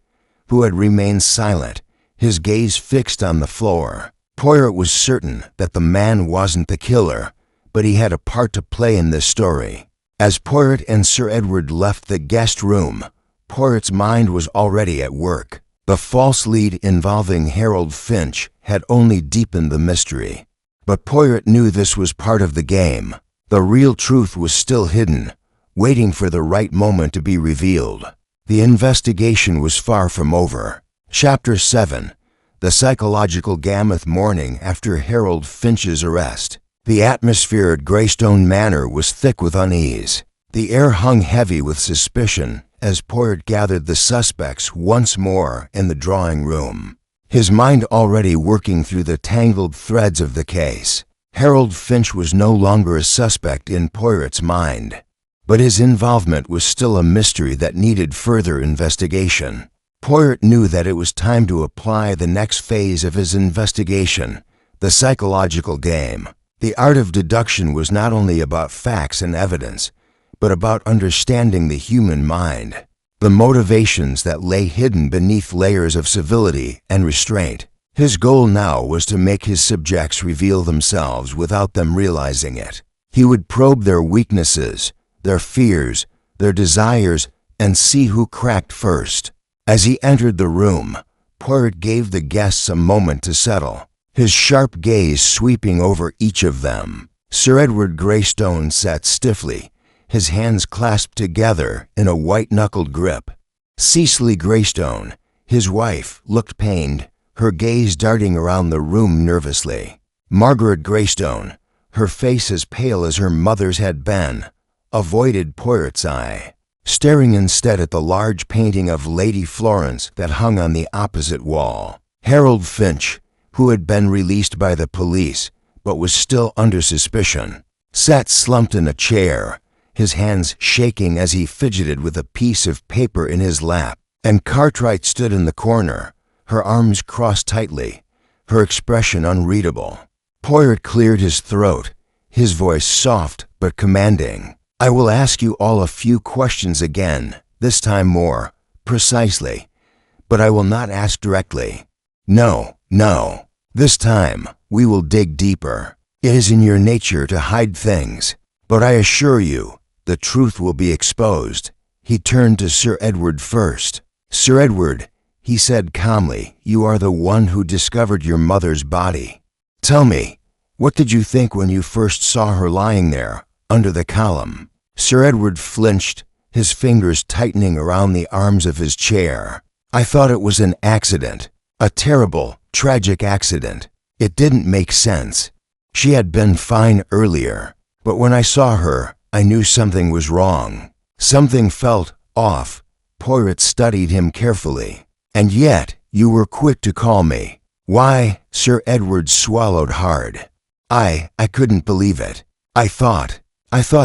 who had remained silent, his gaze fixed on the floor. Poirot was certain that the man wasn't the killer, but he had a part to play in this story. As Poirot and Sir Edward left the guest room, Poirot's mind was already at work. The false lead involving Harold Finch had only deepened the mystery. But Poirot knew this was part of the game. The real truth was still hidden, waiting for the right moment to be revealed. The investigation was far from over. Chapter 7. The psychological gamut morning after Harold Finch's arrest. The atmosphere at Greystone Manor was thick with unease. The air hung heavy with suspicion as Poirot gathered the suspects once more in the drawing room, his mind already working through the tangled threads of the case. Harold Finch was no longer a suspect in Poirot's mind, but his involvement was still a mystery that needed further investigation. Poirot knew that it was time to apply the next phase of his investigation, the psychological game. The art of deduction was not only about facts and evidence, but about understanding the human mind, the motivations that lay hidden beneath layers of civility and restraint. His goal now was to make his subjects reveal themselves without them realizing it. He would probe their weaknesses, their fears, their desires, and see who cracked first. As he entered the room, Poirot gave the guests a moment to settle, his sharp gaze sweeping over each of them. Sir Edward Greystone sat stiffly, his hands clasped together in a white-knuckled grip. Cecily Greystone, his wife, looked pained, her gaze darting around the room nervously. Margaret Greystone, her face as pale as her mother's had been, avoided Poirot's eye, staring instead at the large painting of Lady Florence that hung on the opposite wall. Harold Finch, who had been released by the police but was still under suspicion, sat slumped in a chair, his hands shaking as he fidgeted with a piece of paper in his lap. And Cartwright stood in the corner, her arms crossed tightly, her expression unreadable. Poirot cleared his throat, his voice soft but commanding. "I will ask you all a few questions again, this time more precisely, but I will not ask directly. No. This time, we will dig deeper. It is in your nature to hide things, but I assure you, the truth will be exposed." He turned to Sir Edward first. "Sir Edward," he said calmly, "you are the one who discovered your mother's body. Tell me, what did you think when you first saw her lying there, under the column?" Sir Edward flinched, his fingers tightening around the arms of his chair. "I thought it was an accident, a terrible, tragic accident. It didn't make sense. She had been fine earlier, but when I saw her, I knew something was wrong. Something felt off." Poirot studied him carefully. "And yet, you were quick to call me." "Why?" Sir Edward swallowed hard. I couldn't believe it. I thought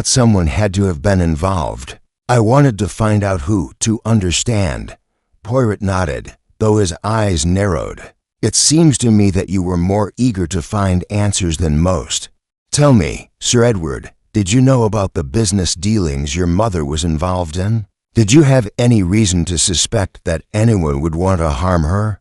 someone had to have been involved. I wanted to find out who, to understand." Poirot nodded, though his eyes narrowed. "It seems to me that you were more eager to find answers than most. Tell me, Sir Edward, did you know about the business dealings your mother was involved in? Did you have any reason to suspect that anyone would want to harm her?"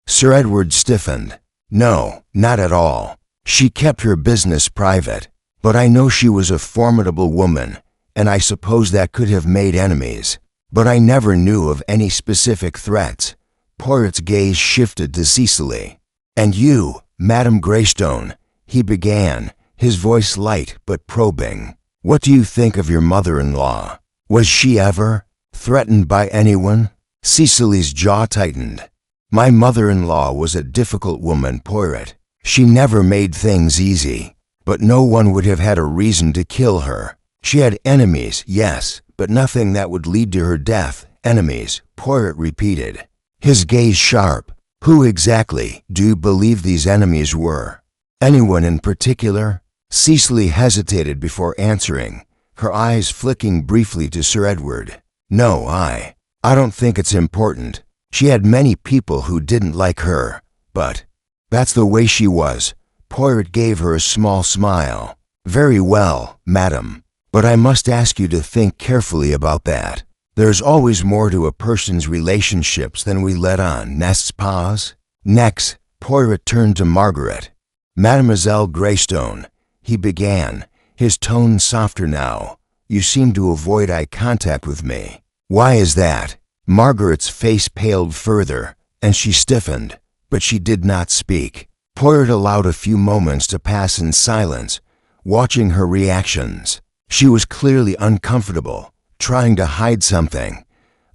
Sir Edward stiffened. "No, not at all. She kept her business private, but I know she was a formidable woman, and I suppose that could have made enemies. but I never knew of any specific threats. Poirot's gaze shifted to Cecily. And you, Madame Greystone, he began, his voice light but probing. What do you think of your mother-in-law? Was she ever threatened by anyone? Cecily's jaw tightened. My mother-in-law was a difficult woman, Poirot. She never made things easy, but no one would have had a reason to kill her. She had enemies, yes, but nothing that would lead to her death. Enemies, Poirot repeated, his gaze sharp. Who exactly do you believe these enemies were? Anyone in particular? Cecily hesitated before answering, her eyes flicking briefly to Sir Edward. No, I don't think it's important. She had many people who didn't like her, but that's the way she was. Poirot gave her a small smile. Very well, madam, but I must ask you to think carefully about that. There's always more to a person's relationships than we let on, n'est-ce pas? Next, Poirot turned to Margaret. Mademoiselle Greystone, he began, his tone softer now. You seem to avoid eye contact with me. Why is that? Margaret's face paled further, and she stiffened, but she did not speak. Poirot allowed a few moments to pass in silence, watching her reactions. She was clearly uncomfortable, trying to hide something.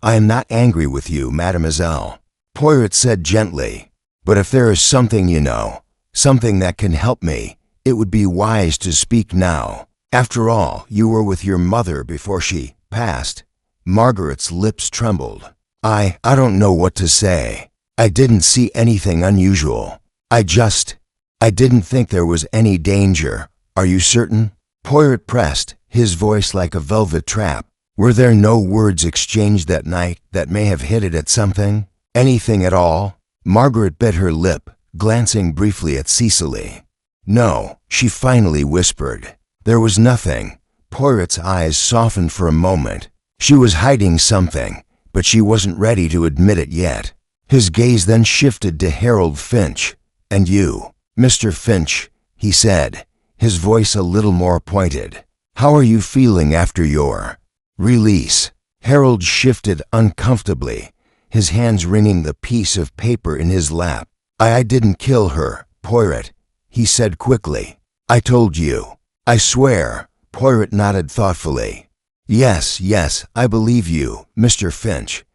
I am not angry with you, mademoiselle, Poirot said gently, but if there is something you know, something that can help me, it would be wise to speak now. After all, you were with your mother before she passed. Margaret's lips trembled. I don't know what to say. I didn't see anything unusual. I didn't think there was any danger. Are you certain? Poirot pressed, his voice like a velvet trap. Were there no words exchanged that night that may have hinted at something? Anything at all? Margaret bit her lip, glancing briefly at Cecily. No, she finally whispered. There was nothing. Poirot's eyes softened for a moment. She was hiding something, but she wasn't ready to admit it yet. His gaze then shifted to Harold Finch. And you, Mr. Finch, he said, his voice a little more pointed. How are you feeling after your release? Harold shifted uncomfortably, his hands wringing the piece of paper in his lap. I didn't kill her, Poirot, he said quickly. I told you. I swear. Poirot nodded thoughtfully. Yes, I believe you, Mr. Finch.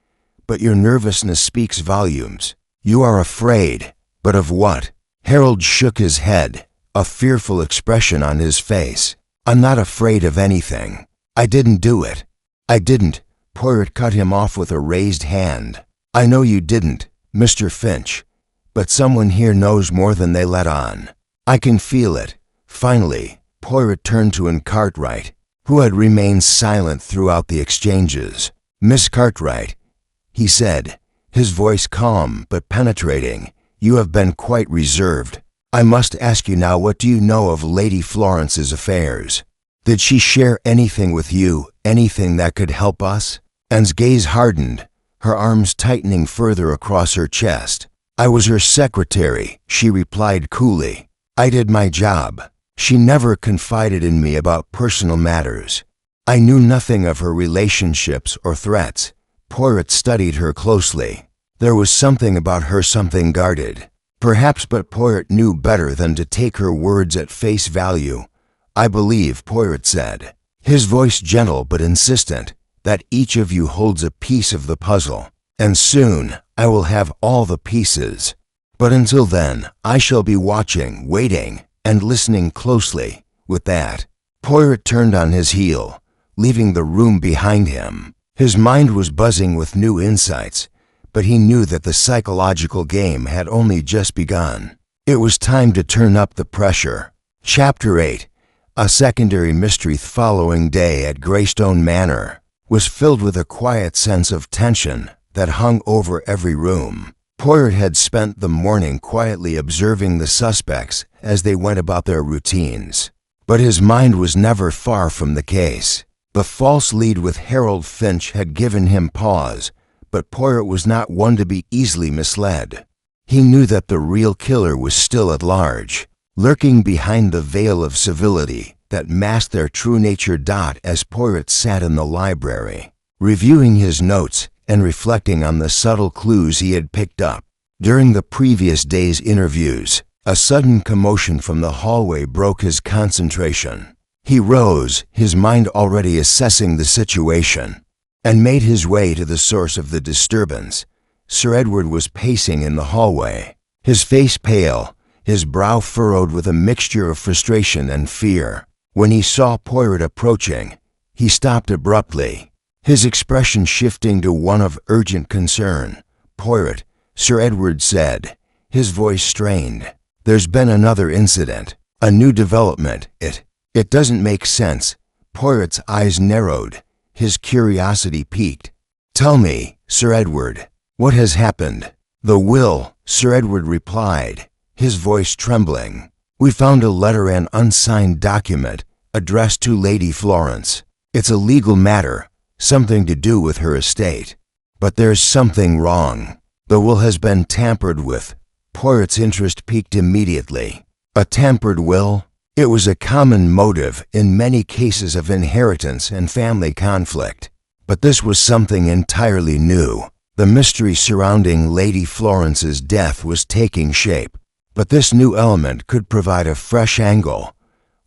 But your nervousness speaks volumes. You are afraid. But of what? Harold shook his head, a fearful expression on his face. I'm not afraid of anything. I didn't do it. I didn't. Poirot cut him off with a raised hand. I know you didn't, Mr. Finch. But someone here knows more than they let on. I can feel it. Finally, Poirot turned to Cartwright, who had remained silent throughout the exchanges. Miss Cartwright, he said, his voice calm but penetrating, you have been quite reserved. I must ask you now, what do you know of Lady Florence's affairs? Did she share anything with you, anything that could help us? Anne's gaze hardened, her arms tightening further across her chest. I was her secretary, she replied coolly. I did my job. She never confided in me about personal matters. I knew nothing of her relationships or threats. Poirot studied her closely. There was something about her, something guarded. Perhaps, but Poirot knew better than to take her words at face value. I believe, Poirot said, his voice gentle but insistent, that each of you holds a piece of the puzzle, and soon I will have all the pieces. But until then, I shall be watching, waiting, and listening closely. With that, Poirot turned on his heel, leaving the room behind him. His mind was buzzing with new insights, but he knew that the psychological game had only just begun. It was time to turn up the pressure. Chapter 8, a secondary mystery. The following day at Greystone Manor was filled with a quiet sense of tension that hung over every room. Poirot had spent the morning quietly observing the suspects as they went about their routines. But his mind was never far from the case. The false lead with Harold Finch had given him pause, but Poirot was not one to be easily misled. He knew that the real killer was still at large, lurking behind the veil of civility that masked their true nature. As Poirot sat in the library, reviewing his notes and reflecting on the subtle clues he had picked up. During the previous day's interviews, a sudden commotion from the hallway broke his concentration. He rose, his mind already assessing the situation, and made his way to the source of the disturbance. Sir Edward was pacing in the hallway, his face pale, his brow furrowed with a mixture of frustration and fear. When he saw Poirot approaching, he stopped abruptly, his expression shifting to one of urgent concern. "Poirot," Sir Edward said, his voice strained. "There's been another incident, a new development. It doesn't make sense." Poirot's eyes narrowed, his curiosity piqued. "Tell me, Sir Edward, what has happened?" "The will," Sir Edward replied, his voice trembling. "We found a letter and unsigned document addressed to Lady Florence. It's a legal matter, something to do with her estate. But there's something wrong. The will has been tampered with." Poirot's interest piqued immediately. A tampered will? It was a common motive in many cases of inheritance and family conflict. But this was something entirely new. The mystery surrounding Lady Florence's death was taking shape. But this new element could provide a fresh angle.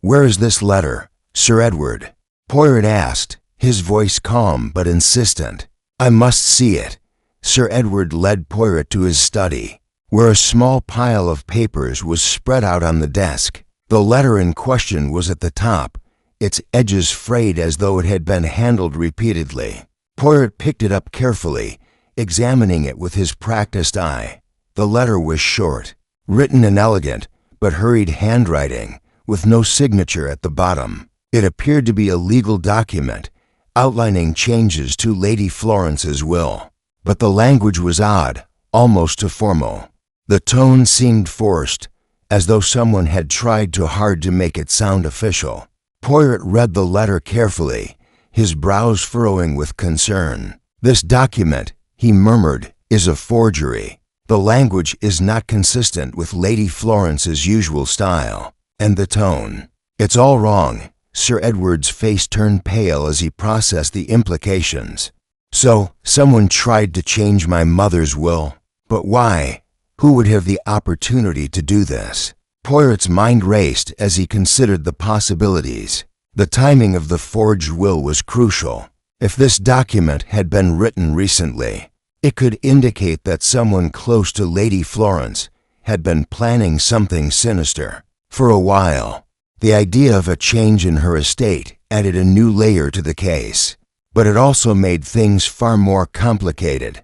"Where is this letter, Sir Edward?" Poirot asked, his voice calm but insistent. "I must see it." Sir Edward led Poirot to his study, where a small pile of papers was spread out on the desk. The letter in question was at the top, its edges frayed as though it had been handled repeatedly. Poirot picked it up carefully, examining it with his practiced eye. The letter was short, written in elegant but hurried handwriting, with no signature at the bottom. It appeared to be a legal document, outlining changes to Lady Florence's will. But the language was odd, almost too formal. The tone seemed forced, as though someone had tried too hard to make it sound official. Poirot read the letter carefully, his brows furrowing with concern. "This document," he murmured, "is a forgery. The language is not consistent with Lady Florence's usual style, and the tone. It's all wrong." Sir Edward's face turned pale as he processed the implications. "So, someone tried to change my mother's will? But why? Who would have the opportunity to do this?" Poirot's mind raced as he considered the possibilities. The timing of the forged will was crucial. If this document had been written recently, it could indicate that someone close to Lady Florence had been planning something sinister. For a while, the idea of a change in her estate added a new layer to the case. But it also made things far more complicated.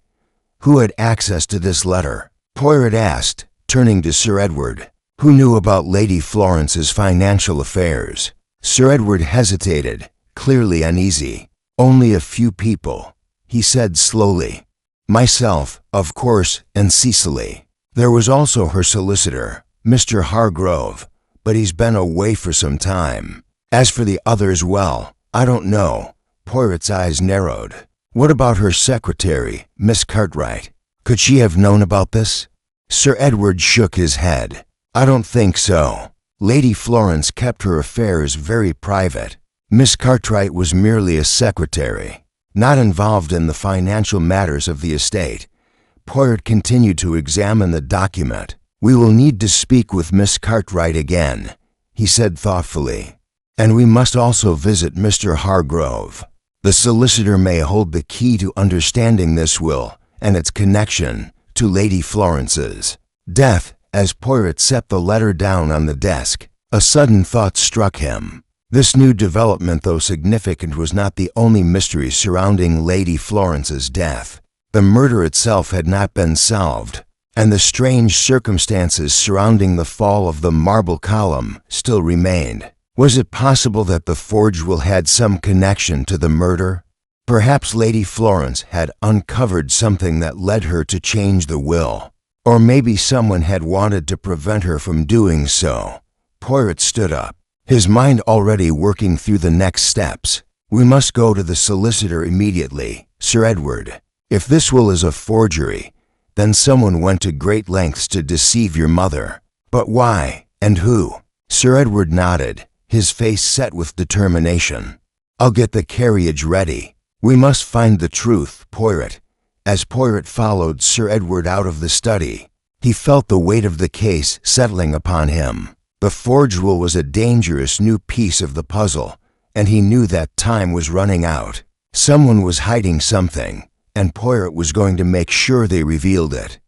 Who had access to this letter? Poirot asked, turning to Sir Edward. Who knew about Lady Florence's financial affairs? Sir Edward hesitated, clearly uneasy. "Only a few people," he said slowly. "Myself, of course, and Cecily. There was also her solicitor, Mr. Hargrove, but he's been away for some time. As for the others, well, I don't know." Poirot's eyes narrowed. "What about her secretary, Miss Cartwright? Could she have known about this?" Sir Edward shook his head. "I don't think so. Lady Florence kept her affairs very private. Miss Cartwright was merely a secretary, not involved in the financial matters of the estate." Poirot continued to examine the document. "We will need to speak with Miss Cartwright again," he said thoughtfully. "And we must also visit Mr. Hargrove. The solicitor may hold the key to understanding this will and its connection to Lady Florence's death." As Poirot set the letter down on the desk, a sudden thought struck him. This new development, though significant, was not the only mystery surrounding Lady Florence's death. The murder itself had not been solved, and the strange circumstances surrounding the fall of the marble column still remained. Was it possible that the forged will had some connection to the murder? Perhaps Lady Florence had uncovered something that led her to change the will. Or maybe someone had wanted to prevent her from doing so. Poirot stood up, his mind already working through the next steps. "We must go to the solicitor immediately, Sir Edward. If this will is a forgery, then someone went to great lengths to deceive your mother. But why, and who?" Sir Edward nodded, his face set with determination. "I'll get the carriage ready. "We must find the truth, Poirot." As Poirot followed Sir Edward out of the study, he felt the weight of the case settling upon him. The forge will was a dangerous new piece of the puzzle, and he knew that time was running out. Someone was hiding something, and Poirot was going to make sure they revealed it.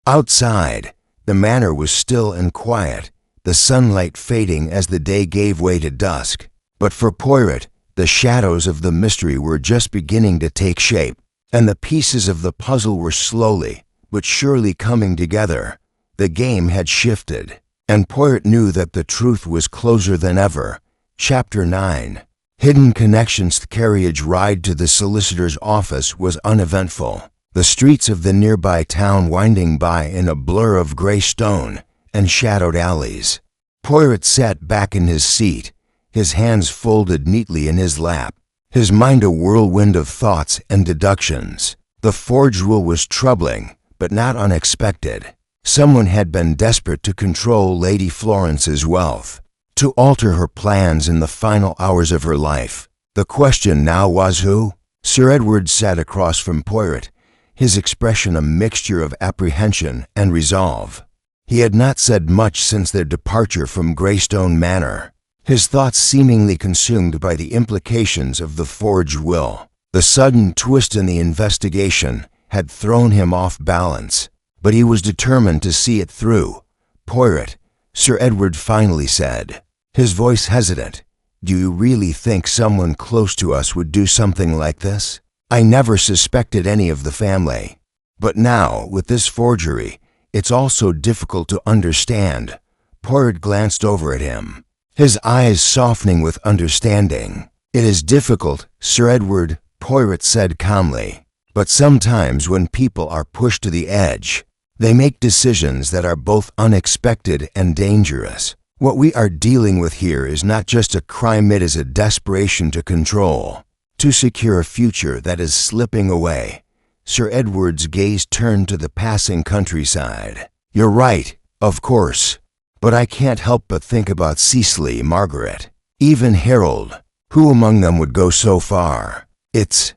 Outside, the manor was still and quiet, the sunlight fading as the day gave way to dusk. But for Poirot, the shadows of the mystery were just beginning to take shape, and the pieces of the puzzle were slowly but surely coming together. The game had shifted, and Poirot knew that the truth was closer than ever. Chapter 9. Hidden Connections. The carriage ride to the solicitor's office was uneventful, the streets of the nearby town winding by in a blur of gray stone and shadowed alleys. Poirot sat back in his seat, his hands folded neatly in his lap, his mind a whirlwind of thoughts and deductions. The forge rule was troubling, but not unexpected. Someone had been desperate to control Lady Florence's wealth, to alter her plans in the final hours of her life. The question now was who? Sir Edward sat across from Poirot, his expression a mixture of apprehension and resolve. He had not said much since their departure from Greystone Manor, his thoughts seemingly consumed by the implications of the forged will. The sudden twist in the investigation had thrown him off balance, but he was determined to see it through. "Poirot," Sir Edward finally said, his voice hesitant, "do you really think someone close to us would do something like this? I never suspected any of the family. But now, with this forgery, it's all so difficult to understand." Poirot glanced over at him, his eyes softening with understanding. "It is difficult, Sir Edward," Poirot said calmly. "But sometimes when people are pushed to the edge, they make decisions that are both unexpected and dangerous. What we are dealing with here is not just a crime, it is a desperation to control, to secure a future that is slipping away." Sir Edward's gaze turned to the passing countryside. "You're right, of course. But I can't help but think about Cecily, Margaret, even Harold. Who among them would go so far? It's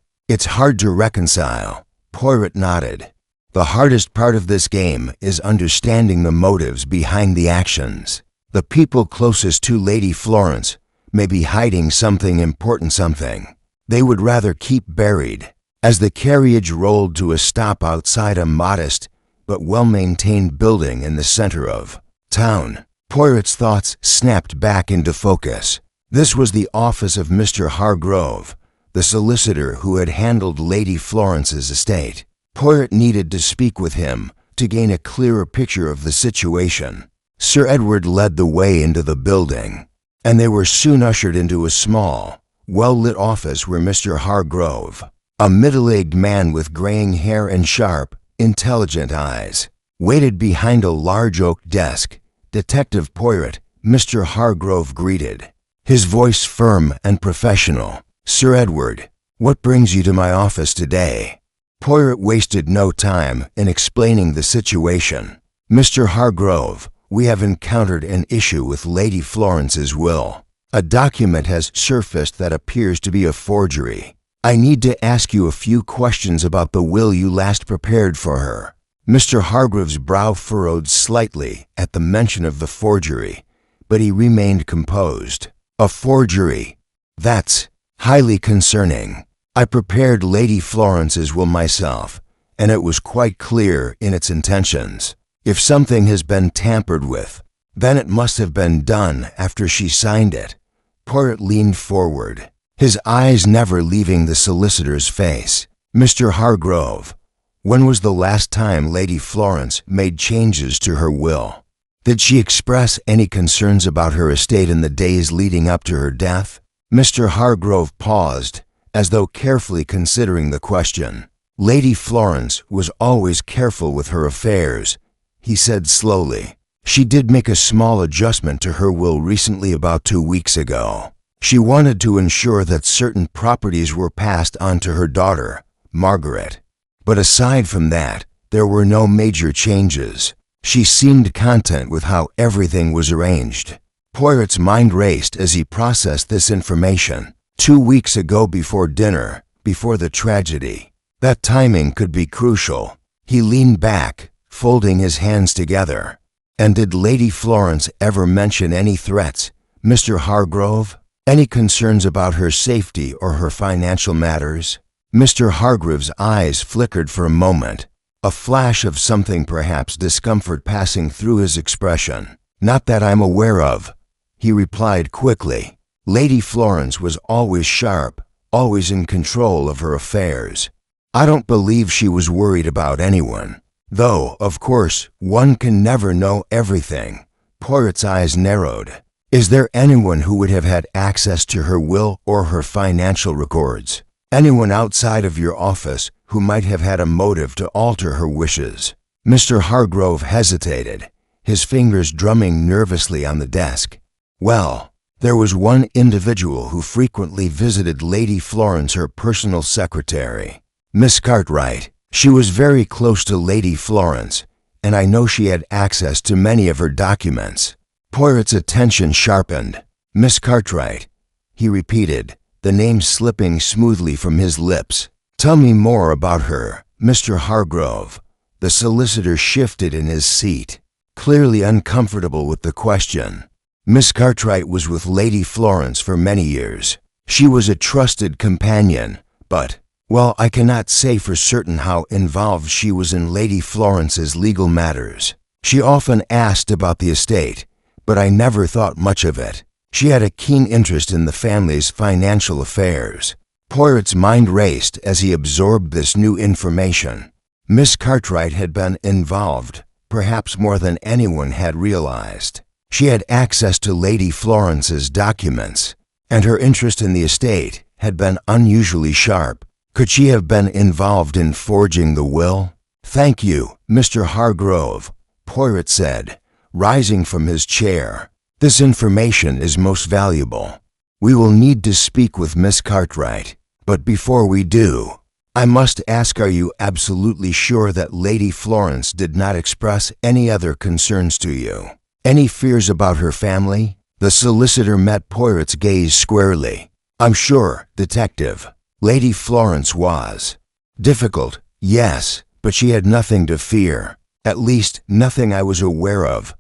hard to reconcile." Poirot nodded. "The hardest part of this game is understanding the motives behind the actions. The people closest to Lady Florence may be hiding something important, something they would rather keep buried." As the carriage rolled to a stop outside a modest but well-maintained building in the center of town, Poirot's thoughts snapped back into focus. This was the office of Mr. Hargrove, the solicitor who had handled Lady Florence's estate. Poirot needed to speak with him to gain a clearer picture of the situation. Sir Edward led the way into the building, and they were soon ushered into a small, well-lit office where Mr. Hargrove, a middle-aged man with graying hair and sharp, intelligent eyes, waited behind a large oak desk. "Detective Poirot," Mr. Hargrove greeted, his voice firm and professional. "Sir Edward, what brings you to my office today?" Poirot wasted no time in explaining the situation. "Mr. Hargrove, we have encountered an issue with Lady Florence's will. A document has surfaced that appears to be a forgery. I need to ask you a few questions about the will you last prepared for her." Mr. Hargrove's brow furrowed slightly at the mention of the forgery, but he remained composed. "A forgery? That's highly concerning. I prepared Lady Florence's will myself, and it was quite clear in its intentions. If something has been tampered with, then it must have been done after she signed it." Poirot leaned forward, his eyes never leaving the solicitor's face. "Mr. Hargrove, when was the last time Lady Florence made changes to her will? Did she express any concerns about her estate in the days leading up to her death?" Mr. Hargrove paused, as though carefully considering the question. "Lady Florence was always careful with her affairs," he said slowly. "She did make a small adjustment to her will recently, about 2 weeks ago. She wanted to ensure that certain properties were passed on to her daughter, Margaret. But aside from that, there were no major changes. She seemed content with how everything was arranged." Poirot's mind raced as he processed this information. 2 weeks ago before dinner, before the tragedy. That timing could be crucial. He leaned back, folding his hands together. And did Lady Florence ever mention any threats, Mr. Hargrove? Any concerns about her safety or her financial matters? Mr. Hargrove's eyes flickered for a moment, a flash of something, perhaps discomfort, passing through his expression. Not that I'm aware of, he replied quickly. Lady Florence was always sharp, always in control of her affairs. I don't believe she was worried about anyone. Though, of course, one can never know everything. Poirot's eyes narrowed. Is there anyone who would have had access to her will or her financial records? Anyone outside of your office who might have had a motive to alter her wishes? Mr. Hargrove hesitated, his fingers drumming nervously on the desk. Well, there was one individual who frequently visited Lady Florence, her personal secretary, Miss Cartwright. She was very close to Lady Florence, and I know she had access to many of her documents. Poirot's attention sharpened. Miss Cartwright, he repeated, the name slipping smoothly from his lips. Tell me more about her, Mr. Hargrove. The solicitor shifted in his seat, clearly uncomfortable with the question. Miss Cartwright was with Lady Florence for many years. She was a trusted companion, but, well, I cannot say for certain how involved she was in Lady Florence's legal matters. She often asked about the estate, but I never thought much of it. She had a keen interest in the family's financial affairs. Poirot's mind raced as he absorbed this new information. Miss Cartwright had been involved, perhaps more than anyone had realized. She had access to Lady Florence's documents, and her interest in the estate had been unusually sharp. Could she have been involved in forging the will? Thank you, Mr. Hargrove, Poirot said, rising from his chair. This information is most valuable. We will need to speak with Miss Cartwright, but before we do, I must ask, are you absolutely sure that Lady Florence did not express any other concerns to you? Any fears about her family? The solicitor met Poirot's gaze squarely. I'm sure, Detective. Lady Florence was difficult, yes, but she had nothing to fear. At least, nothing I was aware of.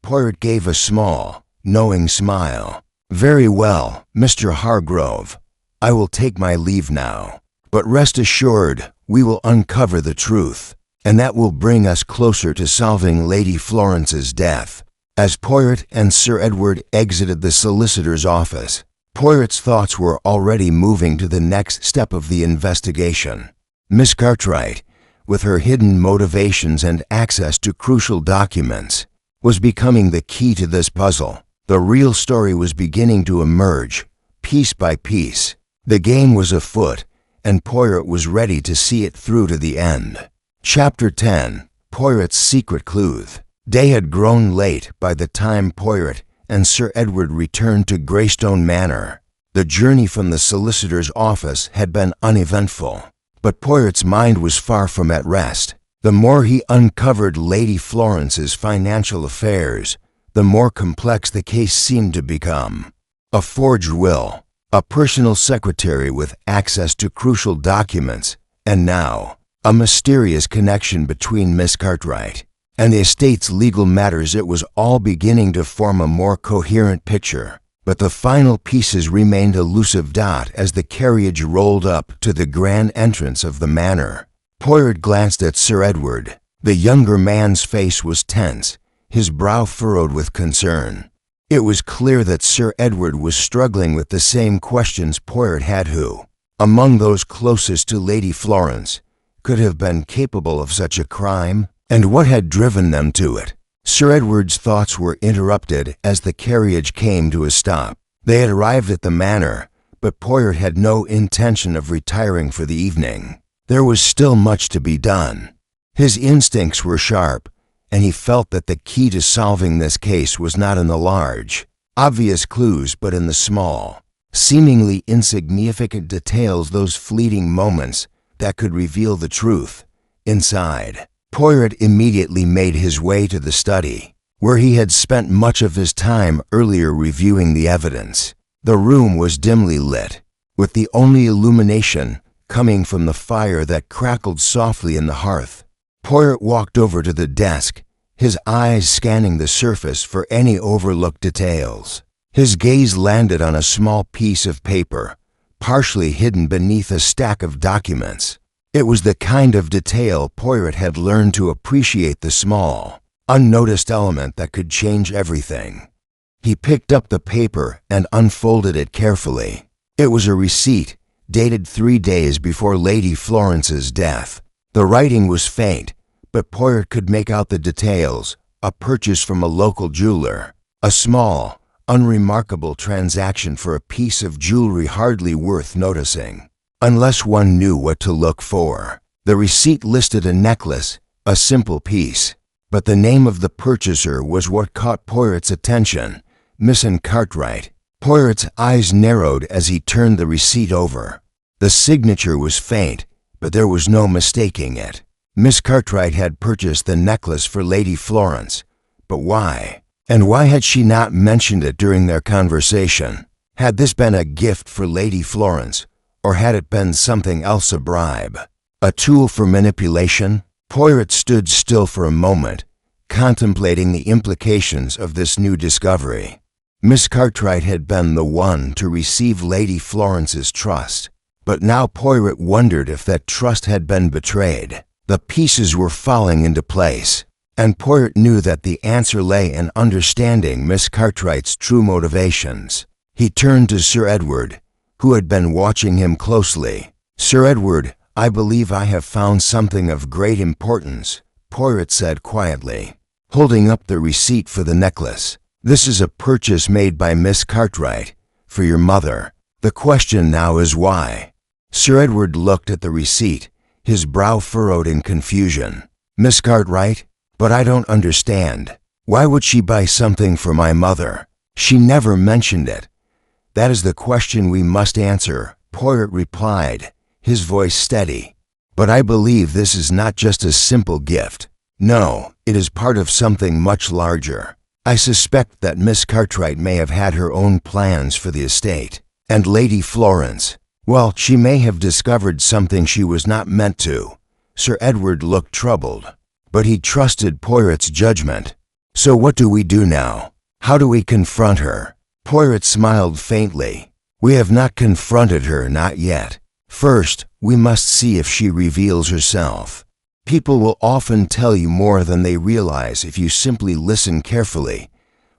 Poirot gave a small, knowing smile. Very well, Mr. Hargrove. I will take my leave now. But rest assured, we will uncover the truth, and that will bring us closer to solving Lady Florence's death. As Poirot and Sir Edward exited the solicitor's office, Poirot's thoughts were already moving to the next step of the investigation. Miss Cartwright, with her hidden motivations and access to crucial documents, was becoming the key to this puzzle. The real story was beginning to emerge, piece by piece. The game was afoot, and Poirot was ready to see it through to the end. Chapter 10. Poirot's Secret Clues. Day had grown late by the time Poirot and Sir Edward returned to Greystone Manor. The journey from the solicitor's office had been uneventful, but Poirot's mind was far from at rest. The more he uncovered Lady Florence's financial affairs, the more complex the case seemed to become. A forged will, a personal secretary with access to crucial documents, and now, a mysterious connection between Miss Cartwright and the estate's legal matters. It was all beginning to form a more coherent picture, but the final pieces remained elusive. As the carriage rolled up to the grand entrance of the manor, Poirot glanced at Sir Edward. The younger man's face was tense, his brow furrowed with concern. It was clear that Sir Edward was struggling with the same questions Poirot had. Who, among those closest to Lady Florence, could have been capable of such a crime, and what had driven them to it? Sir Edward's thoughts were interrupted as the carriage came to a stop. They had arrived at the manor, but Poirot had no intention of retiring for the evening. There was still much to be done. His instincts were sharp, and he felt that the key to solving this case was not in the large, obvious clues, but in the small, seemingly insignificant details, those fleeting moments that could reveal the truth. Inside, Poirot immediately made his way to the study, where he had spent much of his time earlier reviewing the evidence. The room was dimly lit, with the only illumination coming from the fire that crackled softly in the hearth. Poirot walked over to the desk, his eyes scanning the surface for any overlooked details. His gaze landed on a small piece of paper, partially hidden beneath a stack of documents. It was the kind of detail Poirot had learned to appreciate, the small, unnoticed element that could change everything. He picked up the paper and unfolded it carefully. It was a receipt, dated 3 days before Lady Florence's death. The writing was faint, but Poirot could make out the details: a purchase from a local jeweler, a small, unremarkable transaction for a piece of jewelry hardly worth noticing, unless one knew what to look for. The receipt listed a necklace, a simple piece, but the name of the purchaser was what caught Poirot's attention: Miss Cartwright. Poirot's eyes narrowed as he turned the receipt over. The signature was faint, but there was no mistaking it. Miss Cartwright had purchased the necklace for Lady Florence. But why? And why had she not mentioned it during their conversation? Had this been a gift for Lady Florence, or had it been something else, a bribe? A tool for manipulation? Poirot stood still for a moment, contemplating the implications of this new discovery. Miss Cartwright had been the one to receive Lady Florence's trust, but now Poirot wondered if that trust had been betrayed. The pieces were falling into place, and Poirot knew that the answer lay in understanding Miss Cartwright's true motivations. He turned to Sir Edward, who had been watching him closely. "Sir Edward, I believe I have found something of great importance," Poirot said quietly, holding up the receipt for the necklace. "This is a purchase made by Miss Cartwright, for your mother. The question now is why?" Sir Edward looked at the receipt, his brow furrowed in confusion. "Miss Cartwright? But I don't understand. Why would she buy something for my mother? She never mentioned it." "That is the question we must answer," Poirot replied, his voice steady. "But I believe this is not just a simple gift. No, it is part of something much larger. I suspect that Miss Cartwright may have had her own plans for the estate. And Lady Florence, well, she may have discovered something she was not meant to." Sir Edward looked troubled, but he trusted Poirot's judgment. "So what do we do now? How do we confront her?" Poirot smiled faintly. "We have not confronted her, not yet. First, we must see if she reveals herself. People will often tell you more than they realize if you simply listen carefully."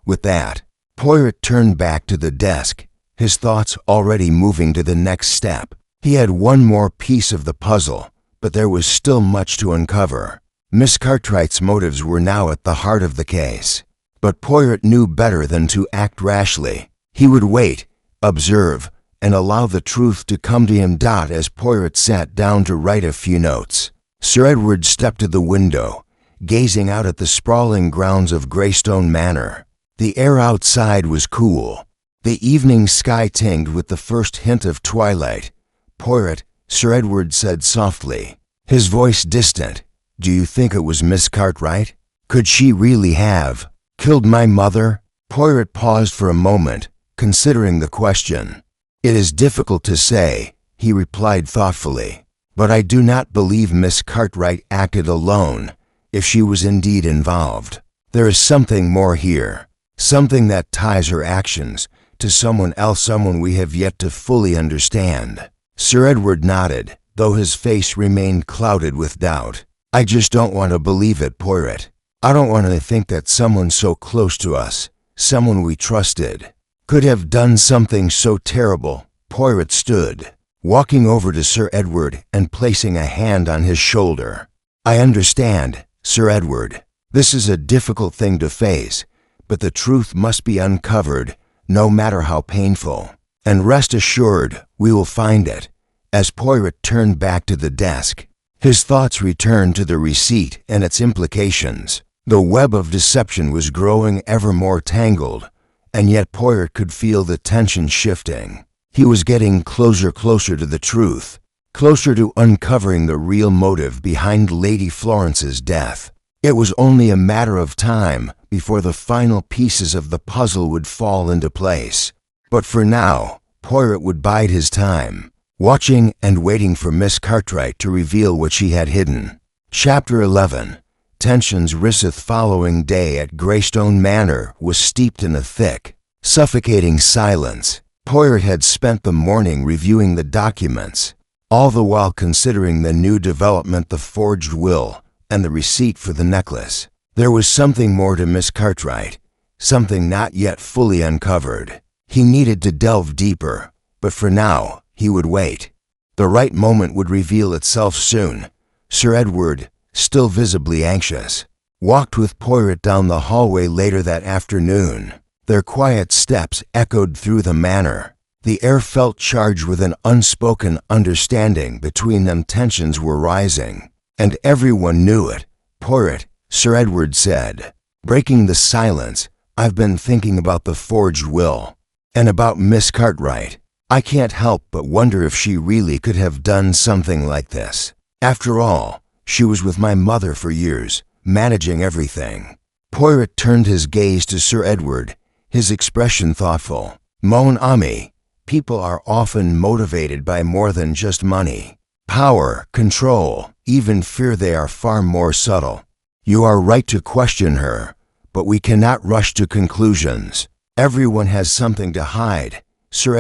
With that, Poirot turned back to the desk, his thoughts already moving to the next step. He had one more piece of the puzzle, but there was still much to uncover. Miss Cartwright's motives were now at the heart of the case. But Poirot knew better than to act rashly. He would wait, observe, and allow the truth to come to him. As Poirot sat down to write a few notes, Sir Edward stepped to the window, gazing out at the sprawling grounds of Greystone Manor. The air outside was cool, the evening sky tinged with the first hint of twilight. "Poirot," Sir Edward said softly, his voice distant, "do you think it was Miss Cartwright? Could she really have killed my mother?" Poirot paused for a moment, considering the question. "It is difficult to say," he replied thoughtfully. "But I do not believe Miss Cartwright acted alone, if she was indeed involved. There is something more here, something that ties her actions to someone else, someone we have yet to fully understand." Sir Edward nodded, though his face remained clouded with doubt. "I just don't want to believe it, Poirot. I don't want to think that someone so close to us, someone we trusted, could have done something so terrible." Poirot stood, walking over to Sir Edward and placing a hand on his shoulder. "I understand, Sir Edward. This is a difficult thing to face, but the truth must be uncovered, no matter how painful. And rest assured, we will find it." As Poirot turned back to the desk, his thoughts returned to the receipt and its implications. The web of deception was growing ever more tangled, and yet Poirot could feel the tension shifting. He was getting closer to the truth, closer to uncovering the real motive behind Lady Florence's death. It was only a matter of time before the final pieces of the puzzle would fall into place. But for now, Poirot would bide his time, watching and waiting for Miss Cartwright to reveal what she had hidden. Chapter 11. Tensions riseth following day at Greystone Manor was steeped in a thick, suffocating silence. Poirot had spent the morning reviewing the documents, all the while considering the new development, the forged will, and the receipt for the necklace. There was something more to Miss Cartwright, something not yet fully uncovered. He needed to delve deeper, but for now, he would wait. The right moment would reveal itself soon. Sir Edward, still visibly anxious, walked with Poirot down the hallway later that afternoon. Their quiet steps echoed through the manor. The air felt charged with an unspoken understanding between them. Tensions were rising, and everyone knew it. Poirot, Sir Edward said, breaking the silence, "I've been thinking about the forged will, and about Miss Cartwright. I can't help but wonder if she really could have done something like this. After all, she was with my mother for years, managing everything." Poirot turned his gaze to Sir Edward, his expression thoughtful. "Mon ami, people are often motivated by more than just money. Power, control, even fear. They are far more subtle. You are right to question her, but we cannot rush to conclusions. Everyone has something to hide." Sir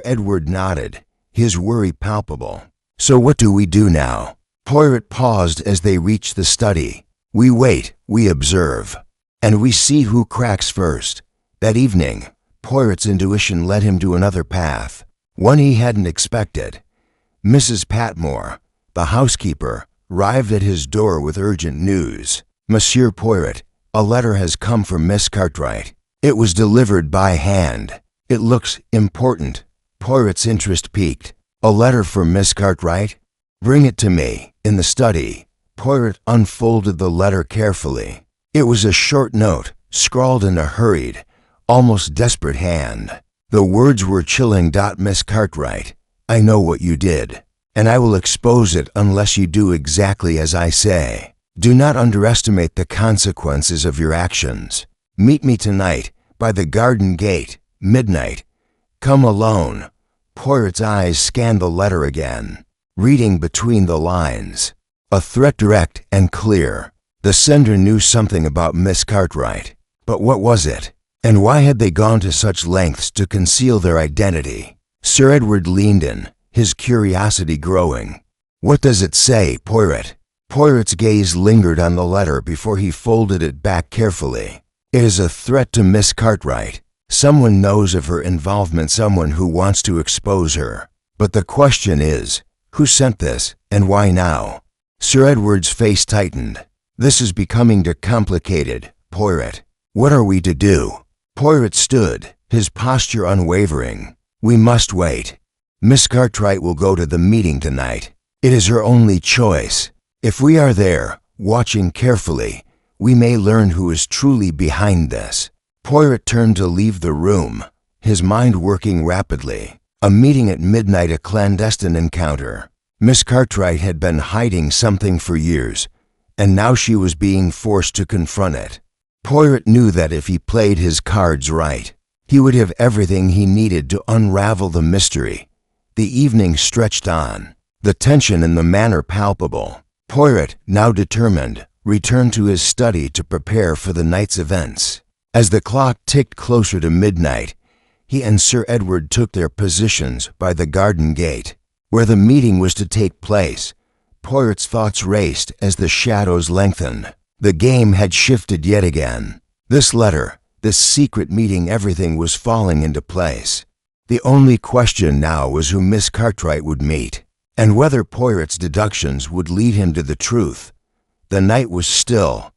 Edward nodded, his worry palpable. "So what do we do now?" Poirot paused as they reached the study. "We wait, we observe, and we see who cracks first." That evening, Poirot's intuition led him to another path, one he hadn't expected. Mrs. Patmore, the housekeeper, arrived at his door with urgent news. "Monsieur Poirot, a letter has come from Miss Cartwright. It was delivered by hand. It looks important." Poirot's interest piqued. "A letter from Miss Cartwright? Bring it to me." In the study, Poirot unfolded the letter carefully. It was a short note, scrawled in a hurried, almost desperate hand. The words were chilling. "Miss Cartwright, I know what you did, and I will expose it unless you do exactly as I say. Do not underestimate the consequences of your actions. Meet me tonight, by the garden gate, midnight. Come alone." Poirot's eyes scanned the letter again, reading between the lines. A threat direct and clear. The sender knew something about Miss Cartwright. But what was it? And why had they gone to such lengths to conceal their identity? Sir Edward leaned in, his curiosity growing. "What does it say, Poirot?" Poirot's gaze lingered on the letter before he folded it back carefully. "It is a threat to Miss Cartwright. Someone knows of her involvement, someone who wants to expose her. But the question is, who sent this, and why now?" Sir Edward's face tightened. "This is becoming too complicated, Poirot. What are we to do?" Poirot stood, his posture unwavering. "We must wait. Miss Cartwright will go to the meeting tonight. It is her only choice. If we are there, watching carefully, we may learn who is truly behind this." Poirot turned to leave the room, his mind working rapidly. A meeting at midnight, a clandestine encounter. Miss Cartwright had been hiding something for years, and now she was being forced to confront it. Poirot knew that if he played his cards right, he would have everything he needed to unravel the mystery. The evening stretched on, the tension in the manor palpable. Poirot, now determined, returned to his study to prepare for the night's events. As the clock ticked closer to midnight, he and Sir Edward took their positions by the garden gate, where the meeting was to take place. Poirot's thoughts raced as the shadows lengthened. The game had shifted yet again. This letter, this secret meeting, everything was falling into place. The only question now was who Miss Cartwright would meet, and whether Poirot's deductions would lead him to the truth. The night was still.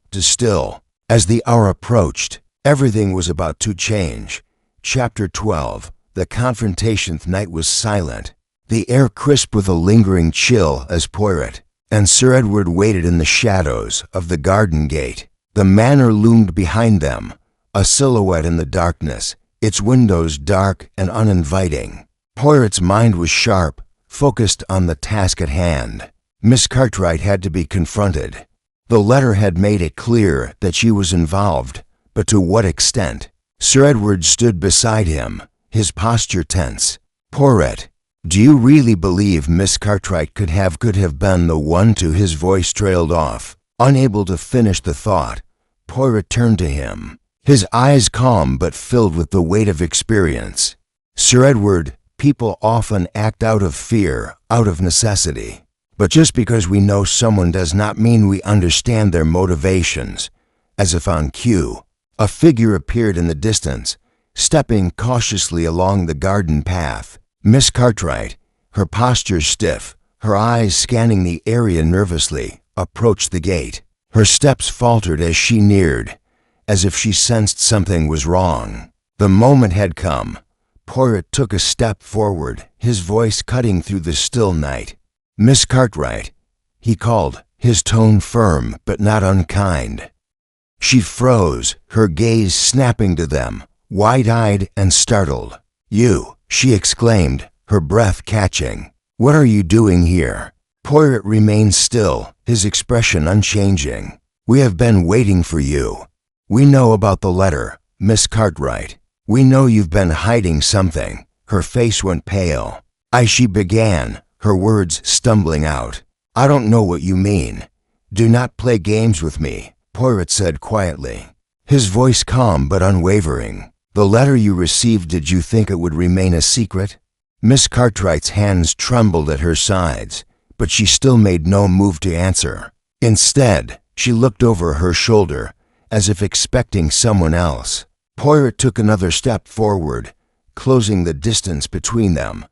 As the hour approached, everything was about to change. Chapter 12. The confrontation. Night was silent, the air crisp with a lingering chill as Poirot and Sir Edward waited in the shadows of the garden gate. The manor loomed behind them, a silhouette in the darkness, its windows dark and uninviting. Poirot's mind was sharp, focused on the task at hand. Miss Cartwright had to be confronted. The letter had made it clear that she was involved, but to what extent? Sir Edward stood beside him, his posture tense. "Poirot, Do you really believe Miss Cartwright could have been the one to?" His voice trailed off. Unable to finish the thought, Poirot turned to him, his eyes calm but filled with the weight of experience. "Sir Edward, people often act out of fear, out of necessity. But just because we know someone does not mean we understand their motivations." As if on cue, a figure appeared in the distance, stepping cautiously along the garden path. Miss Cartwright, her posture stiff, her eyes scanning the area nervously, approached the gate. Her steps faltered as she neared, as if she sensed something was wrong. The moment had come. Poirot took a step forward, his voice cutting through the still night. "Miss Cartwright," he called, his tone firm but not unkind. She froze, her gaze snapping to them, wide-eyed and startled. "You!" she exclaimed, her breath catching. "What are you doing here?" Poirot remained still, his expression unchanging. "We have been waiting for you. We know about the letter, Miss Cartwright. We know you've been hiding something." Her face went pale. She began, her words stumbling out. "I don't know what you mean." "Do not play games with me," Poirot said quietly, his voice calm but unwavering. "The letter you received, did you think it would remain a secret?" Miss Cartwright's hands trembled at her sides, but she still made no move to answer. Instead, she looked over her shoulder, as if expecting someone else. Poirot took another step forward, closing the distance between them.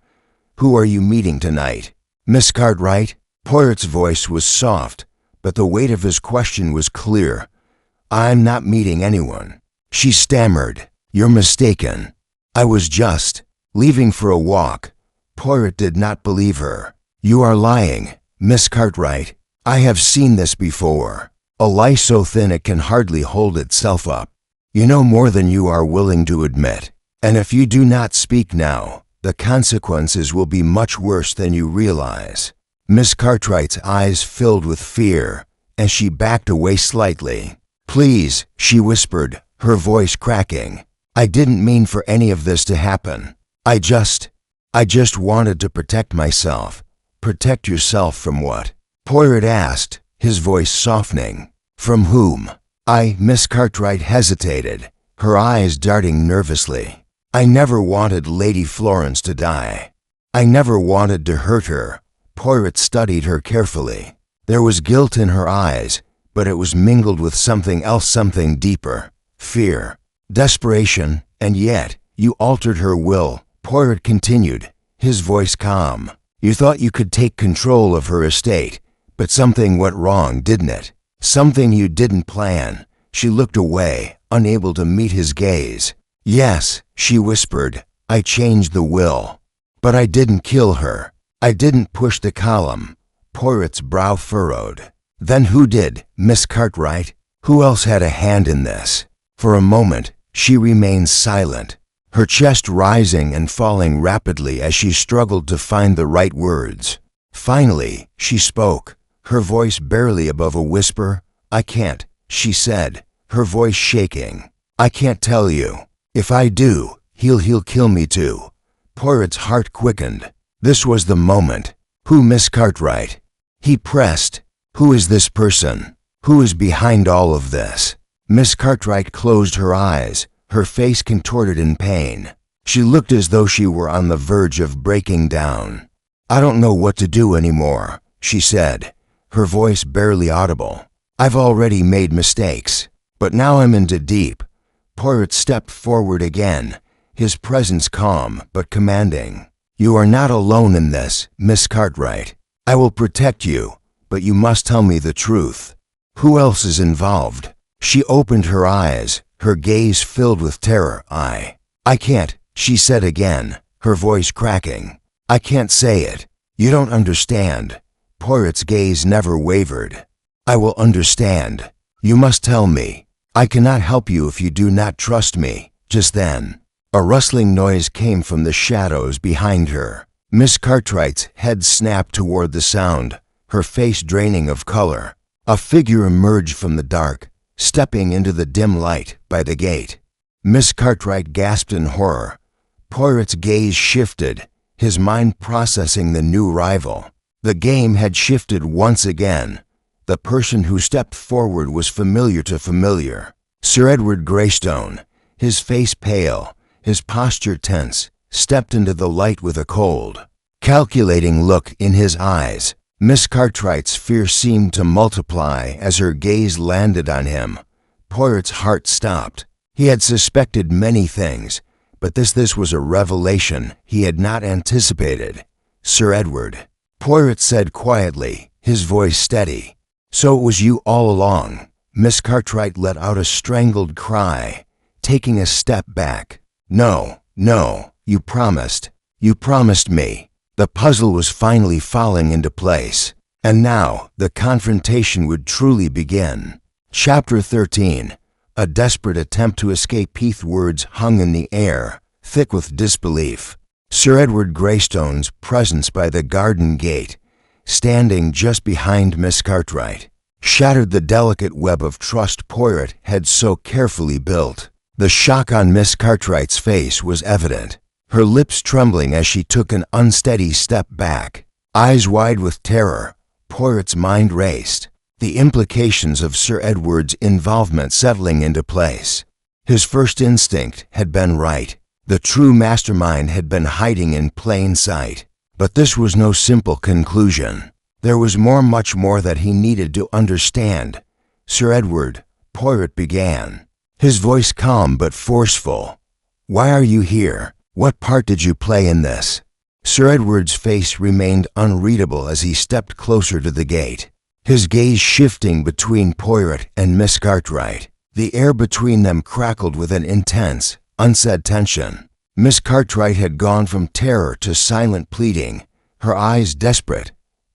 "Who are you meeting tonight?" "Miss Cartwright?" Poirot's voice was soft, but the weight of his question was clear. "I'm not meeting anyone." She stammered. "You're mistaken. I was just leaving for a walk." Poirot did not believe her. "You are lying, Miss Cartwright. I have seen this before. A lie so thin it can hardly hold itself up. You know more than you are willing to admit. And if you do not speak now, the consequences will be much worse than you realize." Miss Cartwright's eyes filled with fear, and she backed away slightly. "Please," she whispered, her voice cracking. "I didn't mean for any of this to happen. I just wanted to protect myself." "Protect yourself from what?" Poirot asked, his voice softening. "From whom?" Miss Cartwright hesitated, her eyes darting nervously. "I never wanted Lady Florence to die. I never wanted to hurt her." Poirot studied her carefully. There was guilt in her eyes, but it was mingled with something else, something deeper. Fear, desperation, and yet, "You altered her will," Poirot continued, his voice calm. "You thought you could take control of her estate, but something went wrong, didn't it? Something you didn't plan." She looked away, unable to meet his gaze. "Yes," she whispered, "I changed the will. But I didn't kill her. I didn't push the column." Poirot's brow furrowed. "Then who did, Miss Cartwright? Who else had a hand in this?" For a moment, she remained silent, her chest rising and falling rapidly as she struggled to find the right words. Finally, she spoke, her voice barely above a whisper. "I can't," she said, her voice shaking. "I can't tell you. If I do, he'll kill me too." Poirot's heart quickened. This was the moment. "Who, Miss Cartwright?" he pressed. "Who is this person? Who is behind all of this?" Miss Cartwright closed her eyes, her face contorted in pain. She looked as though she were on the verge of breaking down. "I don't know what to do anymore," she said, her voice barely audible. "I've already made mistakes, but now I'm into deep." Poirot stepped forward again, his presence calm but commanding. "You are not alone in this, Miss Cartwright. I will protect you, but you must tell me the truth. Who else is involved?" She opened her eyes, her gaze filled with terror. I can't," she said again, her voice cracking. "I can't say it. You don't understand." Poirot's gaze never wavered. "I will understand. You must tell me. I cannot help you if you do not trust me." Just then, a rustling noise came from the shadows behind her. Miss Cartwright's head snapped toward the sound, her face draining of color. A figure emerged from the dark, stepping into the dim light by the gate. Miss Cartwright gasped in horror. Poirot's gaze shifted, his mind processing the new rival. The game had shifted once again. The person who stepped forward was familiar to familiar. Sir Edward Greystone, his face pale, his posture tense, stepped into the light with a cold, calculating look in his eyes. Miss Cartwright's fear seemed to multiply as her gaze landed on him. Poirot's heart stopped. He had suspected many things, but this was a revelation he had not anticipated. "Sir Edward," Poirot said quietly, his voice steady. "So it was you all along." Miss Cartwright let out a strangled cry, taking a step back. "No, no, you promised me." The puzzle was finally falling into place, and now the confrontation would truly begin. Chapter 13. A desperate attempt to escape. Heath words hung in the air, thick with disbelief. Sir Edward Greystone's presence by the garden gate, standing just behind Miss Cartwright, shattered the delicate web of trust Poirot had so carefully built. The shock on Miss Cartwright's face was evident, her lips trembling as she took an unsteady step back. Eyes wide with terror, Poirot's mind raced, the implications of Sir Edward's involvement settling into place. His first instinct had been right. The true mastermind had been hiding in plain sight. But this was no simple conclusion. There was much more that he needed to understand. "Sir Edward," Poirot began, his voice calm but forceful. "Why are you here? What part did you play in this?" Sir Edward's face remained unreadable as he stepped closer to the gate, his gaze shifting between Poirot and Miss Cartwright. The air between them crackled with an intense, unsaid tension. Miss Cartwright had gone from terror to silent pleading, her eyes desperate.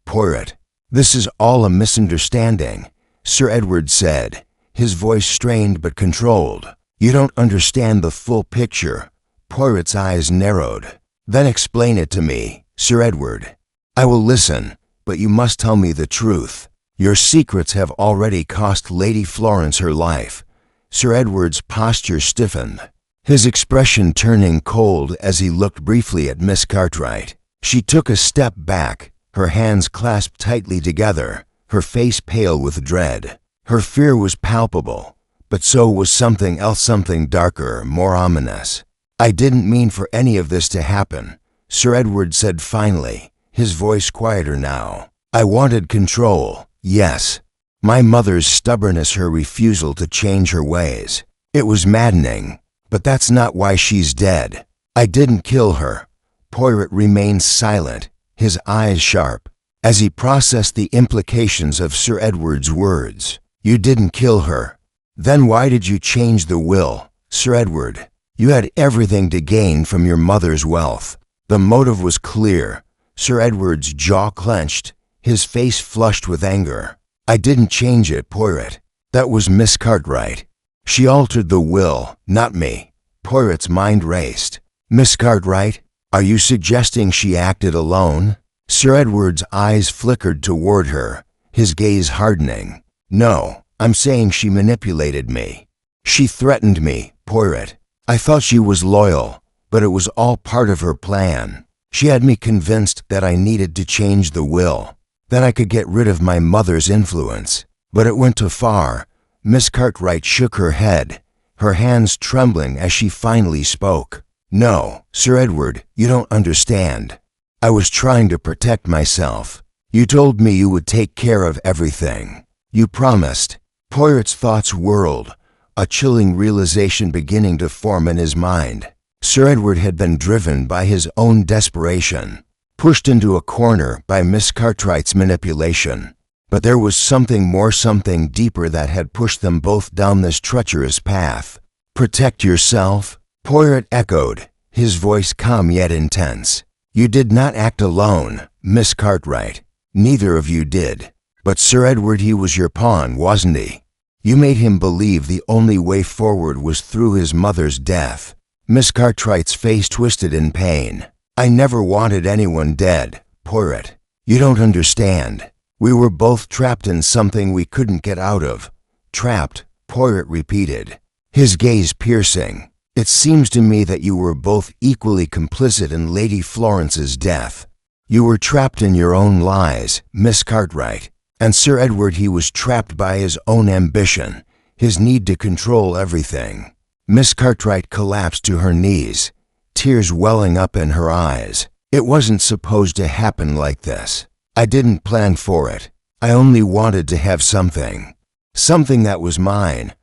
"Poirot, this is all a misunderstanding," Sir Edward said, his voice strained but controlled. "You don't understand the full picture." Poirot's eyes narrowed. "Then explain it to me, Sir Edward." "I will listen, but you must tell me the truth. Your secrets have already cost Lady Florence her life." Sir Edward's posture stiffened, his expression turning cold as he looked briefly at Miss Cartwright. She took a step back, her hands clasped tightly together, her face pale with dread. Her fear was palpable, but so was something else, something darker, more ominous. "I didn't mean for any of this to happen," Sir Edward said finally, his voice quieter now. "I wanted control, yes. My mother's stubbornness, her refusal to change her ways. It was maddening, but that's not why she's dead. I didn't kill her." Poirot remained silent, his eyes sharp, as he processed the implications of Sir Edward's words. "You didn't kill her. Then why did you change the will, Sir Edward? You had everything to gain from your mother's wealth." The motive was clear. Sir Edward's jaw clenched, his face flushed with anger. "I didn't change it, Poirot. That was Miss Cartwright. She altered the will, not me." Poirot's mind raced. "Miss Cartwright? Are you suggesting she acted alone?" Sir Edward's eyes flickered toward her, his gaze hardening. "No, I'm saying she manipulated me. She threatened me, Poirot. I thought she was loyal, but it was all part of her plan. She had me convinced that I needed to change the will, that I could get rid of my mother's influence. But it went too far." Miss Cartwright shook her head, her hands trembling as she finally spoke. "No, Sir Edward, you don't understand. I was trying to protect myself. You told me you would take care of everything. You promised." Poirot's thoughts whirled, a chilling realization beginning to form in his mind. Sir Edward had been driven by his own desperation, pushed into a corner by Miss Cartwright's manipulation. But there was something more, something deeper that had pushed them both down this treacherous path. "Protect yourself?" Poirot echoed, his voice calm yet intense. "You did not act alone, Miss Cartwright. Neither of you did. But Sir Edward, he was your pawn, wasn't he? You made him believe the only way forward was through his mother's death." Miss Cartwright's face twisted in pain. "I never wanted anyone dead, Poirot. You don't understand. We were both trapped in something we couldn't get out of." "Trapped," Poirot repeated, his gaze piercing. It seems to me that you were both equally complicit in Lady Florence's death. You were trapped in your own lies, Miss Cartwright, and Sir Edward, he was trapped by his own ambition, his need to control everything." Miss Cartwright collapsed to her knees, tears welling up in her eyes. "It wasn't supposed to happen like this. I didn't plan for it. I only wanted to have something that was mine."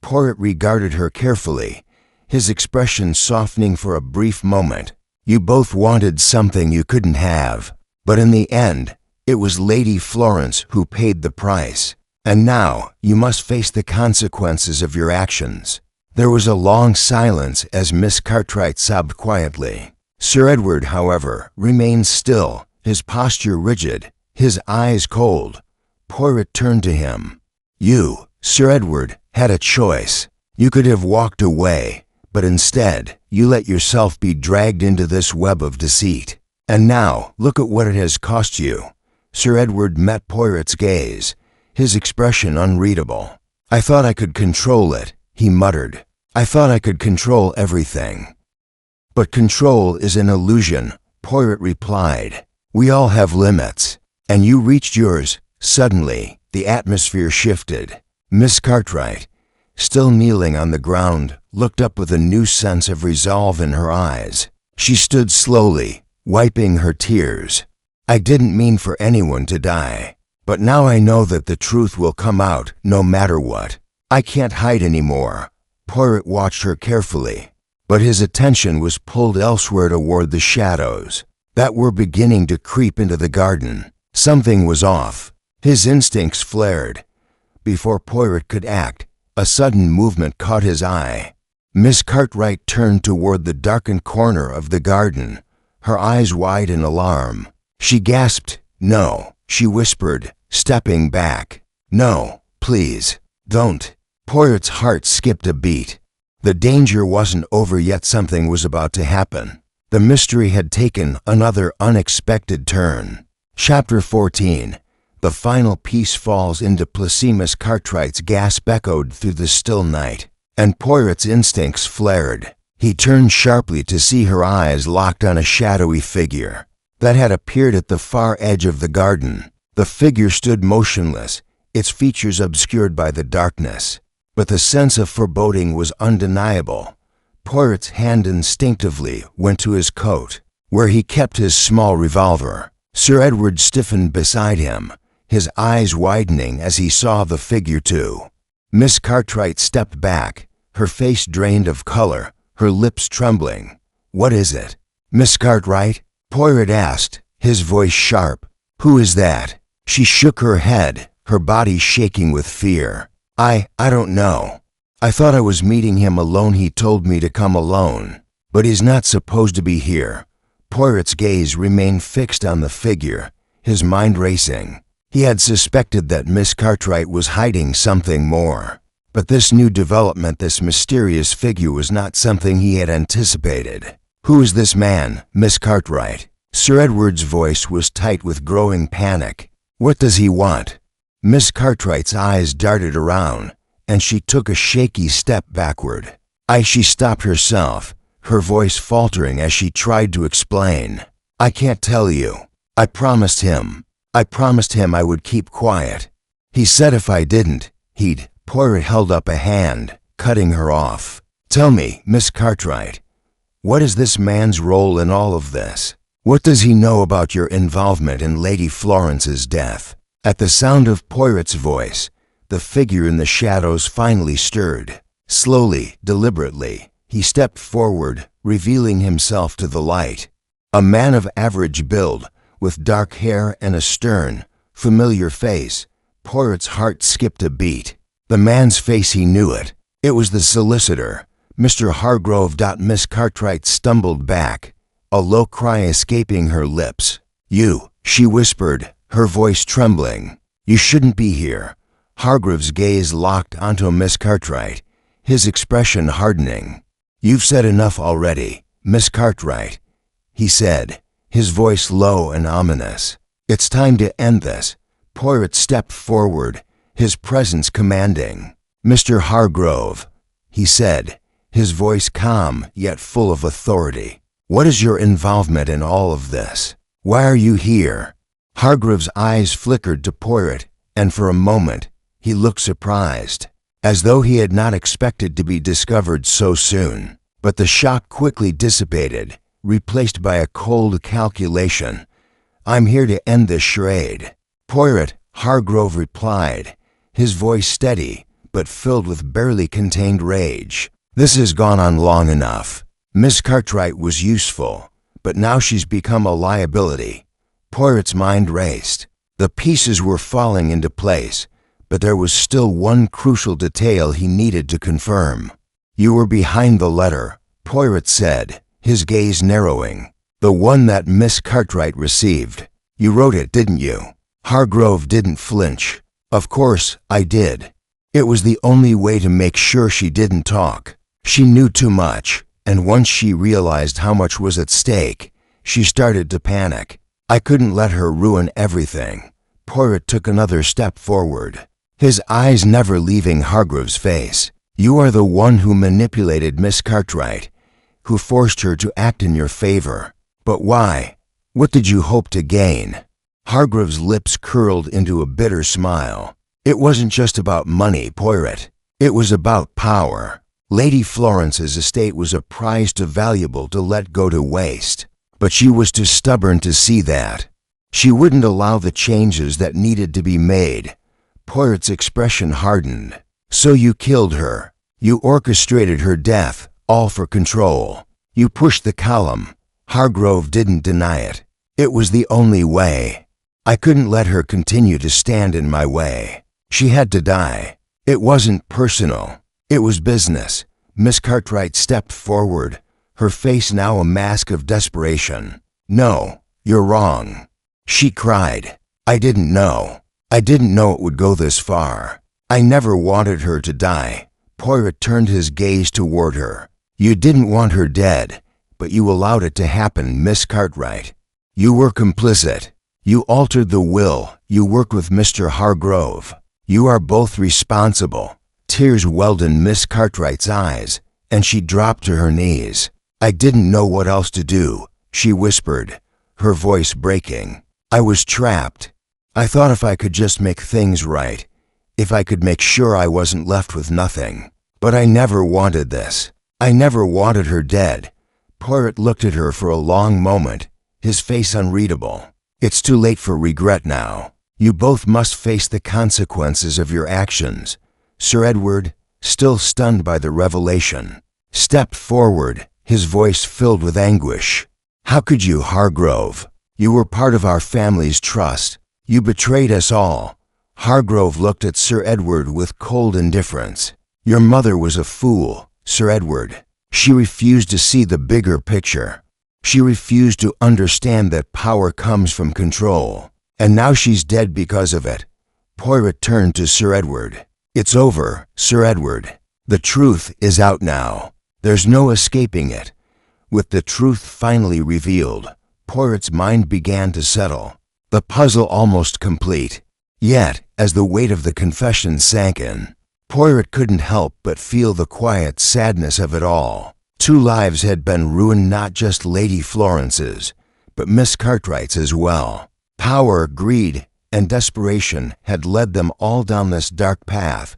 Poirot regarded her carefully, his expression softening for a brief moment. "You both wanted something you couldn't have, but in the end, it was Lady Florence who paid the price. And now you must face the consequences of your actions." There was a long silence as Miss Cartwright sobbed quietly. Sir Edward, however, remained still, his posture rigid, his eyes cold. Poirot turned to him. "You, Sir Edward, had a choice. You could have walked away, but instead, you let yourself be dragged into this web of deceit. And now, look at what it has cost you." Sir Edward met Poirot's gaze, his expression unreadable. "I thought I could control it," he muttered. "I thought I could control everything." "But control is an illusion," Poirot replied. "We all have limits, and you reached yours." Suddenly, the atmosphere shifted. Miss Cartwright, still kneeling on the ground, looked up with a new sense of resolve in her eyes. She stood slowly, wiping her tears. "I didn't mean for anyone to die, but now I know that the truth will come out no matter what. I can't hide anymore." Poirot watched her carefully, but his attention was pulled elsewhere toward the shadows that were beginning to creep into the garden. Something was off. His instincts flared. Before Poirot could act, a sudden movement caught his eye. Miss Cartwright turned toward the darkened corner of the garden, her eyes wide in alarm. She gasped. "No," she whispered, stepping back. "No, please, don't." Poirot's heart skipped a beat. The danger wasn't over yet. Something was about to happen. The mystery had taken another unexpected turn. Chapter 14. The final piece falls into place. Miss Cartwright's gasp echoed through the still night, and Poirot's instincts flared. He turned sharply to see her eyes locked on a shadowy figure that had appeared at the far edge of the garden. The figure stood motionless, its features obscured by the darkness, but the sense of foreboding was undeniable. Poirot's hand instinctively went to his coat, where he kept his small revolver. Sir Edward stiffened beside him, his eyes widening as he saw the figure too. Miss Cartwright stepped back, her face drained of color, her lips trembling. "What is it, Miss Cartwright?" Poirot asked, his voice sharp. "Who is that?" She shook her head, her body shaking with fear. I don't know. I thought I was meeting him alone. He told me to come alone. But he's not supposed to be here." Poirot's gaze remained fixed on the figure, his mind racing. He had suspected that Miss Cartwright was hiding something more. But this new development, this mysterious figure, was not something he had anticipated. "Who is this man, Miss Cartwright?" Sir Edward's voice was tight with growing panic. "What does he want?" Miss Cartwright's eyes darted around, and she took a shaky step backward. She stopped herself, her voice faltering as she tried to explain. "I can't tell you. I promised him I would keep quiet. He said if I didn't, he'd..." Poirot held up a hand, cutting her off. "Tell me, Miss Cartwright, what is this man's role in all of this? What does he know about your involvement in Lady Florence's death?" At the sound of Poirot's voice, the figure in the shadows finally stirred. Slowly, deliberately, he stepped forward, revealing himself to the light. A man of average build, with dark hair and a stern, familiar face. Poirot's heart skipped a beat. The man's face, he knew it. It was the solicitor, Mr. Hargrove. Miss Cartwright stumbled back, a low cry escaping her lips. "You," she whispered, her voice trembling. "You shouldn't be here." Hargrove's gaze locked onto Miss Cartwright, his expression hardening. "You've said enough already, Miss Cartwright," he said, his voice low and ominous. "It's time to end this." Poirot stepped forward, his presence commanding. "Mr. Hargrove," he said, his voice calm yet full of authority. "What is your involvement in all of this? Why are you here?" Hargrave's eyes flickered to Poirot, and for a moment he looked surprised, as though he had not expected to be discovered so soon. But the shock quickly dissipated, replaced by a cold calculation. "I'm here to end this charade." "Poirot," Hargrove replied, his voice steady but filled with barely contained rage. "This has gone on long enough. Miss Cartwright was useful, but now she's become a liability." Poirot's mind raced. The pieces were falling into place, but there was still one crucial detail he needed to confirm. "You were behind the letter," Poirot said, his gaze narrowing. "The one that Miss Cartwright received. You wrote it, didn't you?" Hargrove didn't flinch. "Of course, I did. It was the only way to make sure she didn't talk. She knew too much, and once she realized how much was at stake, she started to panic. I couldn't let her ruin everything." Poirot took another step forward, his eyes never leaving Hargrave's face. "You are the one who manipulated Miss Cartwright, who forced her to act in your favor. But why? What did you hope to gain?" Hargrave's lips curled into a bitter smile. "It wasn't just about money, Poirot. It was about power. Lady Florence's estate was a prize too valuable to let go to waste. But she was too stubborn to see that. She wouldn't allow the changes that needed to be made." Poirot's expression hardened. "So you killed her. You orchestrated her death, all for control. You pushed the column." Hargrove didn't deny it. "It was the only way. I couldn't let her continue to stand in my way. She had to die. It wasn't personal. It was business." Miss Cartwright stepped forward, her face now a mask of desperation. "No, you're wrong," she cried. "I didn't know. I didn't know it would go this far. I never wanted her to die." Poirot turned his gaze toward her. "You didn't want her dead, but you allowed it to happen, Miss Cartwright. You were complicit. You altered the will. You worked with Mr. Hargrove. You are both responsible." Tears welled in Miss Cartwright's eyes, and she dropped to her knees. "I didn't know what else to do," she whispered, her voice breaking. "I was trapped. I thought if I could just make things right, if I could make sure I wasn't left with nothing. But I never wanted this. I never wanted her dead." Poirot looked at her for a long moment, his face unreadable. "It's too late for regret now. You both must face the consequences of your actions." Sir Edward, still stunned by the revelation, stepped forward, his voice filled with anguish. "How could you, Hargrove? You were part of our family's trust. You betrayed us all." Hargrove looked at Sir Edward with cold indifference. "Your mother was a fool, Sir Edward. She refused to see the bigger picture. She refused to understand that power comes from control. And now she's dead because of it." Poirot turned to Sir Edward. "It's over, Sir Edward. The truth is out now. There's no escaping it." With the truth finally revealed, Poirot's mind began to settle, the puzzle almost complete. Yet, as the weight of the confession sank in, Poirot couldn't help but feel the quiet sadness of it all. 2 lives had been ruined, not just Lady Florence's, but Miss Cartwright's as well. Power, greed, and desperation had led them all down this dark path.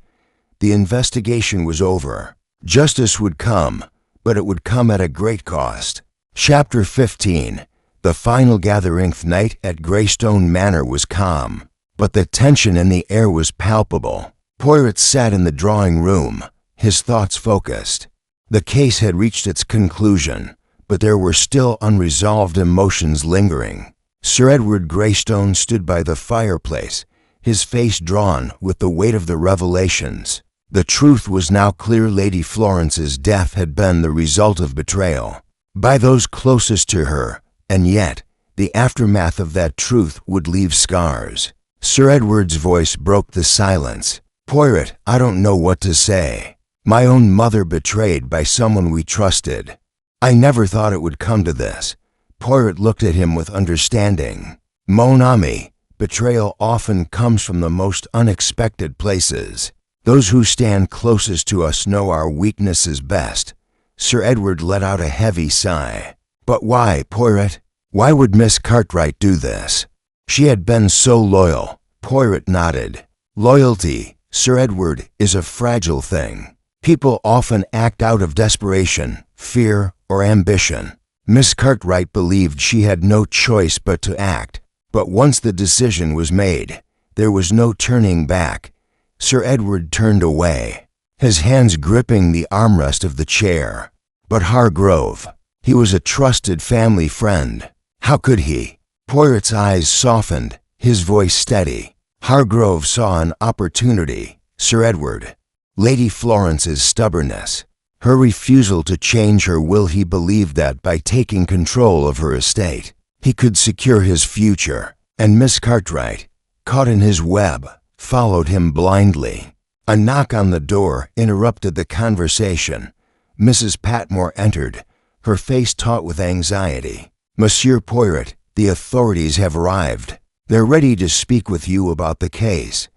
The investigation was over. Justice would come, but it would come at a great cost. Chapter 15. The final gathering night at Greystone Manor was calm, but the tension in the air was palpable. Poirot sat in the drawing room, his thoughts focused. The case had reached its conclusion, but there were still unresolved emotions lingering. Sir Edward Greystone stood by the fireplace, his face drawn with the weight of the revelations. The truth was now clear. Lady Florence's death had been the result of betrayal by those closest to her, and yet the aftermath of that truth would leave scars. Sir Edward's voice broke the silence. "Poirot, I don't know what to say. My own mother betrayed by someone we trusted. I never thought it would come to this." Poirot looked at him with understanding. "Mon ami, betrayal often comes from the most unexpected places. Those who stand closest to us know our weaknesses best. Sir Edward let out a heavy sigh. But why, Poirot? Why would Miss Cartwright do this? She had been so loyal. Poirot nodded. Loyalty, Sir Edward, is a fragile thing. People often act out of desperation, fear, or ambition. Miss Cartwright believed she had no choice but to act. But once the decision was made, there was no turning back. Sir Edward turned away, his hands gripping the armrest of the chair. But Hargrove, he was a trusted family friend. How could he? Poirot's eyes softened, his voice steady. Hargrove saw an opportunity. Sir Edward, Lady Florence's stubbornness, her refusal to change her will, he believed that by taking control of her estate, he could secure his future. And Miss Cartwright, caught in his web, followed him blindly. A knock on the door interrupted the conversation. Mrs. Patmore entered, her face taut with anxiety. Monsieur Poirot, the authorities have arrived. They're ready to speak with you about the case.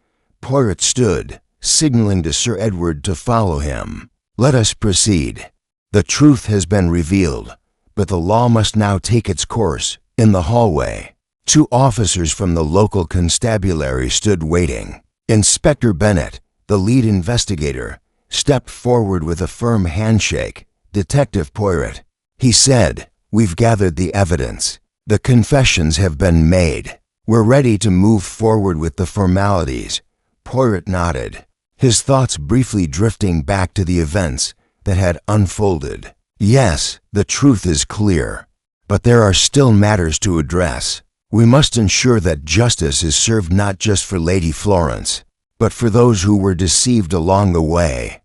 Poirot stood, signaling to Sir Edward to follow him. Let us proceed. The truth has been revealed, but the law must now take its course. In the hallway, 2 officers from the local constabulary stood waiting. Inspector Bennet, the lead investigator, stepped forward with a firm handshake. Detective Poirot, he said, we've gathered the evidence. The confessions have been made. We're ready to move forward with the formalities. Poirot nodded, his thoughts briefly drifting back to the events that had unfolded. Yes, the truth is clear, but there are still matters to address. We must ensure that justice is served not just for Lady Florence, but for those who were deceived along the way.